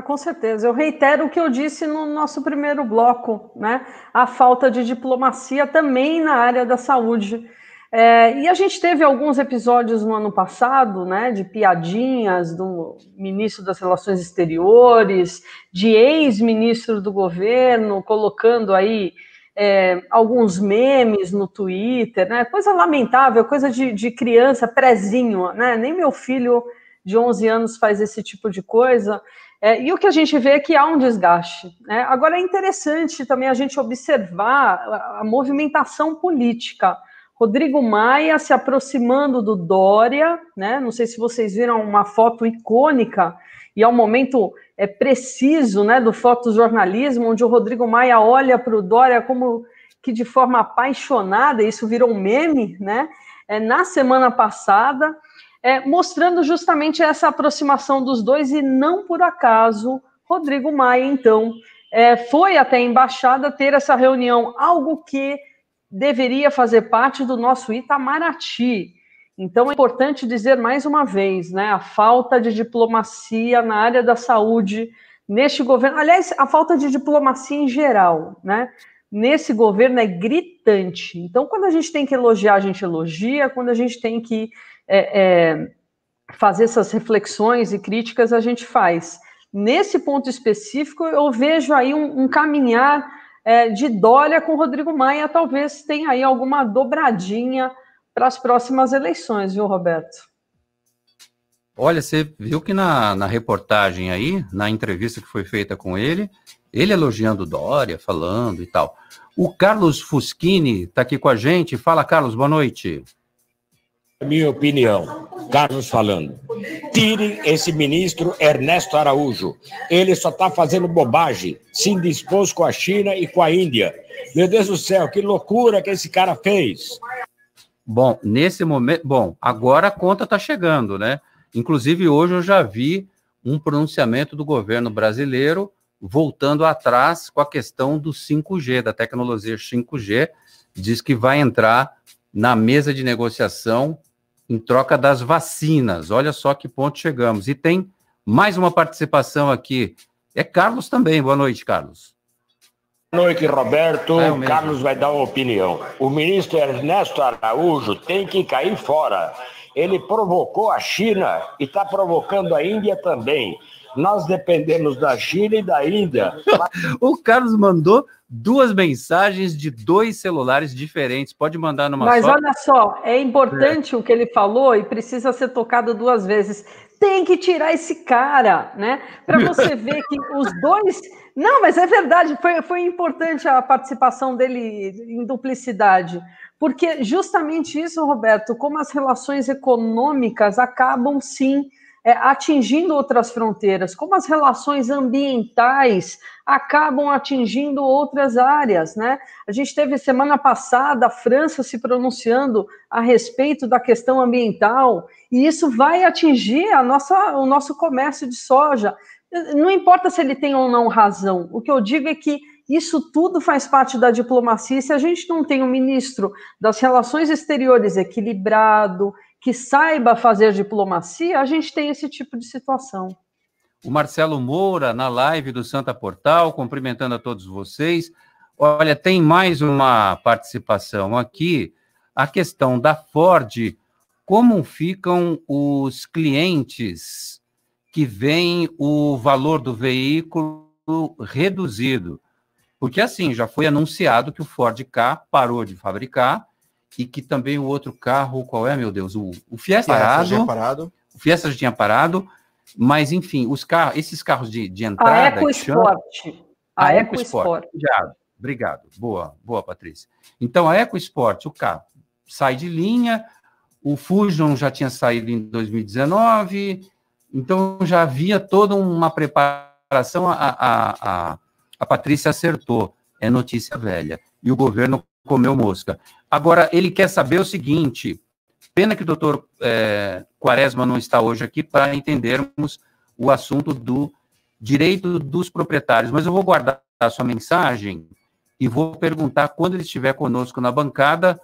Com certeza. Eu reitero o que eu disse no nosso primeiro bloco, né? A falta de diplomacia também na área da saúde. E a gente teve alguns episódios no ano passado, né, de piadinhas do ministro das Relações Exteriores, de ex-ministro do governo, colocando aí alguns memes no Twitter, né? Coisa lamentável, coisa de criança, prezinho, né? Nem meu filho de 11 anos faz esse tipo de coisa. E o que a gente vê é que há um desgaste, né? Agora é interessante também a gente observar a movimentação política. Rodrigo Maia se aproximando do Dória, né? Não sei se vocês viram uma foto icônica, e é um momento preciso, né, do fotojornalismo, onde o Rodrigo Maia olha para o Dória como que de forma apaixonada, isso virou um meme, né? Na semana passada, mostrando justamente essa aproximação dos dois, e não por acaso Rodrigo Maia, então, foi até a embaixada ter essa reunião, algo que deveria fazer parte do nosso Itamaraty. Então, é importante dizer mais uma vez, né, a falta de diplomacia na área da saúde neste governo, aliás, a falta de diplomacia em geral, né, nesse governo é gritante. Então, quando a gente tem que elogiar, a gente elogia, quando a gente tem que fazer essas reflexões e críticas, a gente faz. Nesse ponto específico, eu vejo aí um caminhar de Dória com Rodrigo Maia, talvez tenha aí alguma dobradinha para as próximas eleições, viu, Roberto? Olha, você viu que na reportagem aí, na entrevista que foi feita com ele elogiando o Dória, falando e tal. O Carlos Fuschini está aqui com a gente. Fala, Carlos, boa noite. Minha opinião, Carlos falando. Tirem esse ministro Ernesto Araújo. Ele só está fazendo bobagem, se indispôs com a China e com a Índia. Meu Deus do céu, que loucura que esse cara fez. Bom, nesse momento... agora a conta está chegando, né? Inclusive, hoje eu já vi um pronunciamento do governo brasileiro voltando atrás com a questão do 5G, da tecnologia 5G, diz que vai entrar na mesa de negociação em troca das vacinas. Olha só que ponto chegamos. E tem mais uma participação aqui. É Carlos também. Boa noite, Carlos. Boa noite, Roberto. Carlos vai dar uma opinião. O ministro Ernesto Araújo tem que cair fora. Ele provocou a China e está provocando a Índia também. Nós dependemos da China e da Índia. O Carlos mandou 2 mensagens de 2 celulares diferentes. Pode mandar numa Mas só. Olha só, é importante o que ele falou e precisa ser tocado 2 vezes. Tem que tirar esse cara, né? Para você ver que os dois... Não, mas é verdade, foi importante a participação dele em duplicidade. Porque justamente isso, Roberto, como as relações econômicas acabam, sim, atingindo outras fronteiras, como as relações ambientais acabam atingindo outras áreas, né? A gente teve semana passada a França se pronunciando a respeito da questão ambiental, e isso vai atingir o nosso comércio de soja. Não importa se ele tem ou não razão, o que eu digo é que isso tudo faz parte da diplomacia, e se a gente não tem um ministro das relações exteriores equilibrado, que saiba fazer diplomacia, a gente tem esse tipo de situação. O Marcelo Moura, na live do Santa Portal, cumprimentando a todos vocês. Olha, tem mais uma participação aqui, a questão da Ford, como ficam os clientes que veem o valor do veículo reduzido? Porque, assim, já foi anunciado que o Ford Ka parou de fabricar e que também o outro carro, qual é, meu Deus? O Fiesta parado. O Fiesta já tinha parado, mas, enfim, esses carros de entrada... A EcoSport. A EcoSport. Obrigado. Boa, Patrícia. Então, a EcoSport, o carro sai de linha, o Fusion já tinha saído em 2019, então já havia toda uma preparação, a Patrícia acertou, é notícia velha, e o governo comeu mosca. Agora, ele quer saber o seguinte, pena que o doutor Quaresma não está hoje aqui para entendermos o assunto do direito dos proprietários, mas eu vou guardar a sua mensagem e vou perguntar quando ele estiver conosco na bancada,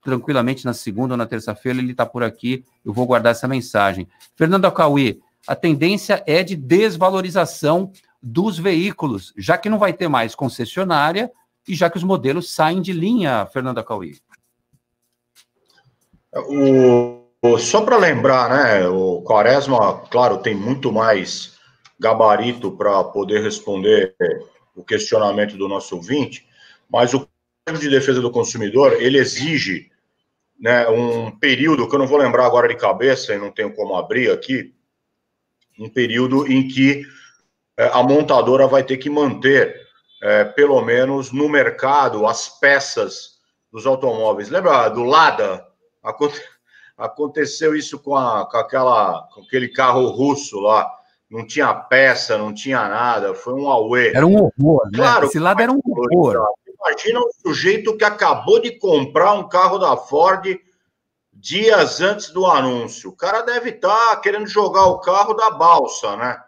tranquilamente na segunda ou na terça-feira, ele está por aqui, eu vou guardar essa mensagem. Fernando Acauí, a tendência é de desvalorização dos veículos, já que não vai ter mais concessionária e já que os modelos saem de linha, Fernando Acauí. Só para lembrar, né, o Quaresma, claro, tem muito mais gabarito para poder responder o questionamento do nosso ouvinte, mas o Código de Defesa do Consumidor, ele exige, né, um período, que eu não vou lembrar agora de cabeça, e não tenho como abrir aqui, um período em que a montadora vai ter que manter, pelo menos no mercado, as peças dos automóveis. Lembra do Lada? Aconteceu isso com aquele carro russo lá. Não tinha peça, não tinha nada. Foi um auê. Era um horror, né? Claro, esse Lada era um horror. Imagina um sujeito que acabou de comprar um carro da Ford dias antes do anúncio. O cara deve estar querendo jogar o carro da balsa, né?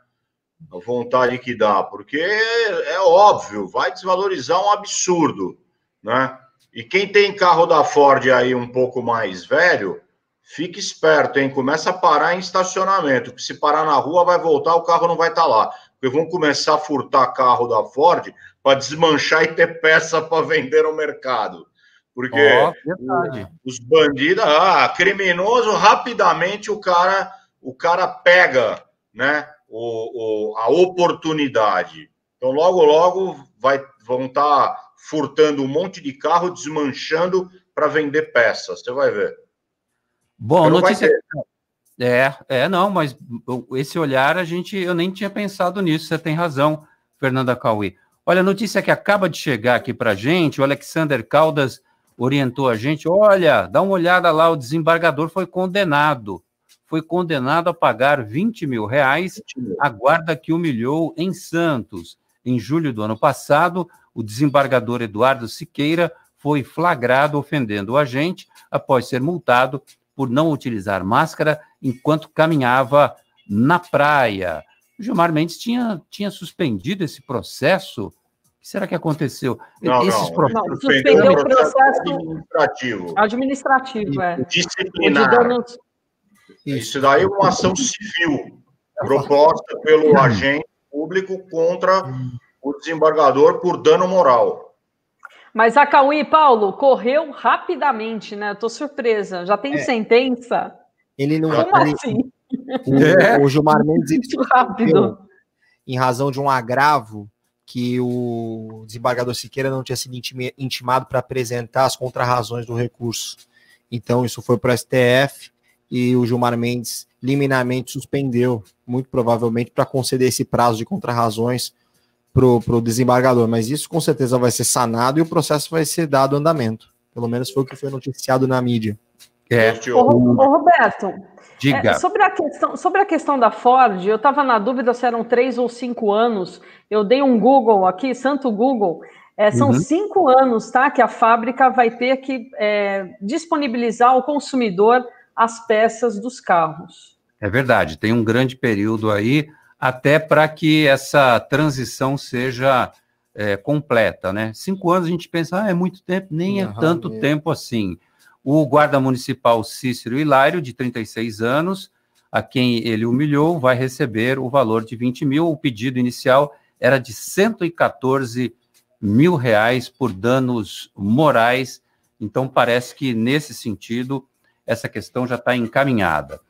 A vontade que dá, porque é óbvio, vai desvalorizar um absurdo, né? E quem tem carro da Ford aí um pouco mais velho, fique esperto, hein? Começa a parar em estacionamento, porque se parar na rua vai voltar, o carro não vai estar lá. Porque vão começar a furtar carro da Ford para desmanchar e ter peça para vender no mercado. Porque os bandidos, criminoso, rapidamente o cara pega, né, a oportunidade. Então, logo vão estar furtando um monte de carro, desmanchando para vender peças. Você vai ver. Bom, notícia... não, mas esse olhar eu nem tinha pensado nisso, você tem razão, Fernanda Cauê. Olha, a notícia que acaba de chegar aqui para a gente, o Alexander Caldas orientou a gente, olha, dá uma olhada lá, o desembargador foi condenado a pagar R$20 mil à guarda que humilhou em Santos. Em julho do ano passado, o desembargador Eduardo Siqueira foi flagrado ofendendo o agente após ser multado por não utilizar máscara enquanto caminhava na praia. O Gilmar Mendes tinha suspendido esse processo. O que será que aconteceu? Suspendeu o processo administrativo. Disciplinar. Isso daí é uma ação civil proposta pelo agente público contra o desembargador por dano moral. Mas a Cauê, Paulo, correu rapidamente, né? Eu tô surpresa. Já tem sentença? Ele não... Como assim? O Gilmar Mendes... Muito rápido. Em razão de um agravo que o desembargador Siqueira não tinha sido intimado para apresentar as contrarrazões do recurso. Então, isso foi para o STF e o Gilmar Mendes liminarmente suspendeu, muito provavelmente, para conceder esse prazo de contrarrazões para o desembargador. Mas isso, com certeza, vai ser sanado e o processo vai ser dado andamento. Pelo menos foi o que foi noticiado na mídia. Ô, Roberto, diga. Sobre a questão da Ford, eu estava na dúvida se eram 3 ou 5 anos. Eu dei um Google aqui, santo Google. São 5 anos, tá? Que a fábrica vai ter que disponibilizar ao consumidor as peças dos carros. É verdade, tem um grande período aí, até para que essa transição seja completa, né? 5 anos a gente pensa, é muito tempo, nem é tanto tempo assim. O guarda municipal Cícero Hilário, de 36 anos, a quem ele humilhou, vai receber o valor de 20 mil. O pedido inicial era de 114 mil reais por danos morais. Então, parece que, nesse sentido, essa questão já está encaminhada.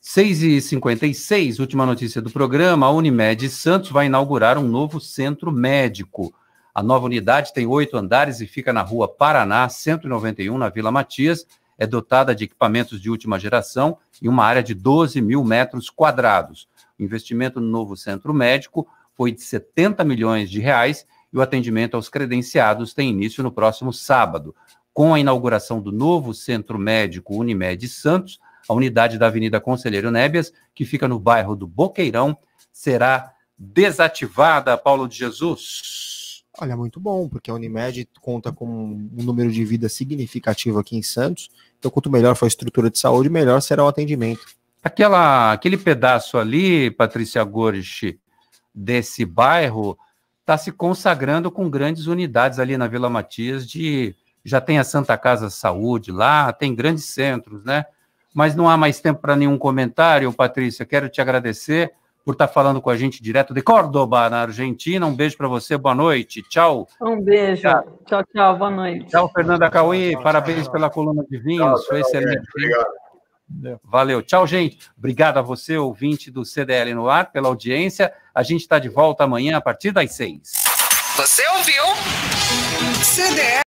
6h56, última notícia do programa, a Unimed Santos vai inaugurar um novo centro médico. A nova unidade tem 8 andares e fica na Rua Paraná, 191, na Vila Matias. É dotada de equipamentos de última geração e uma área de 12 mil metros quadrados. O investimento no novo centro médico foi de 70 milhões de reais e o atendimento aos credenciados tem início no próximo sábado. Com a inauguração do novo centro médico Unimed Santos, a unidade da Avenida Conselheiro Nébias, que fica no bairro do Boqueirão, será desativada, Paulo de Jesus. Olha, muito bom, porque a Unimed conta com um número de vidas significativo aqui em Santos. Então, quanto melhor for a estrutura de saúde, melhor será o atendimento. Aquele pedaço ali, Patrícia Gorich, desse bairro, está se consagrando com grandes unidades ali na Vila Matias. Já tem a Santa Casa Saúde lá, tem grandes centros, né? Mas não há mais tempo para nenhum comentário, Patrícia. Quero te agradecer por estar falando com a gente direto de Córdoba, na Argentina. Um beijo para você, boa noite, tchau. Um beijo, tchau, boa noite. Tchau, Fernanda Cauê, parabéns pela coluna de vinhos, foi excelente. Obrigado. Valeu, tchau, gente. Obrigado a você, ouvinte do CDL no ar, pela audiência. A gente está de volta amanhã, a partir das 6. Você ouviu? CDL.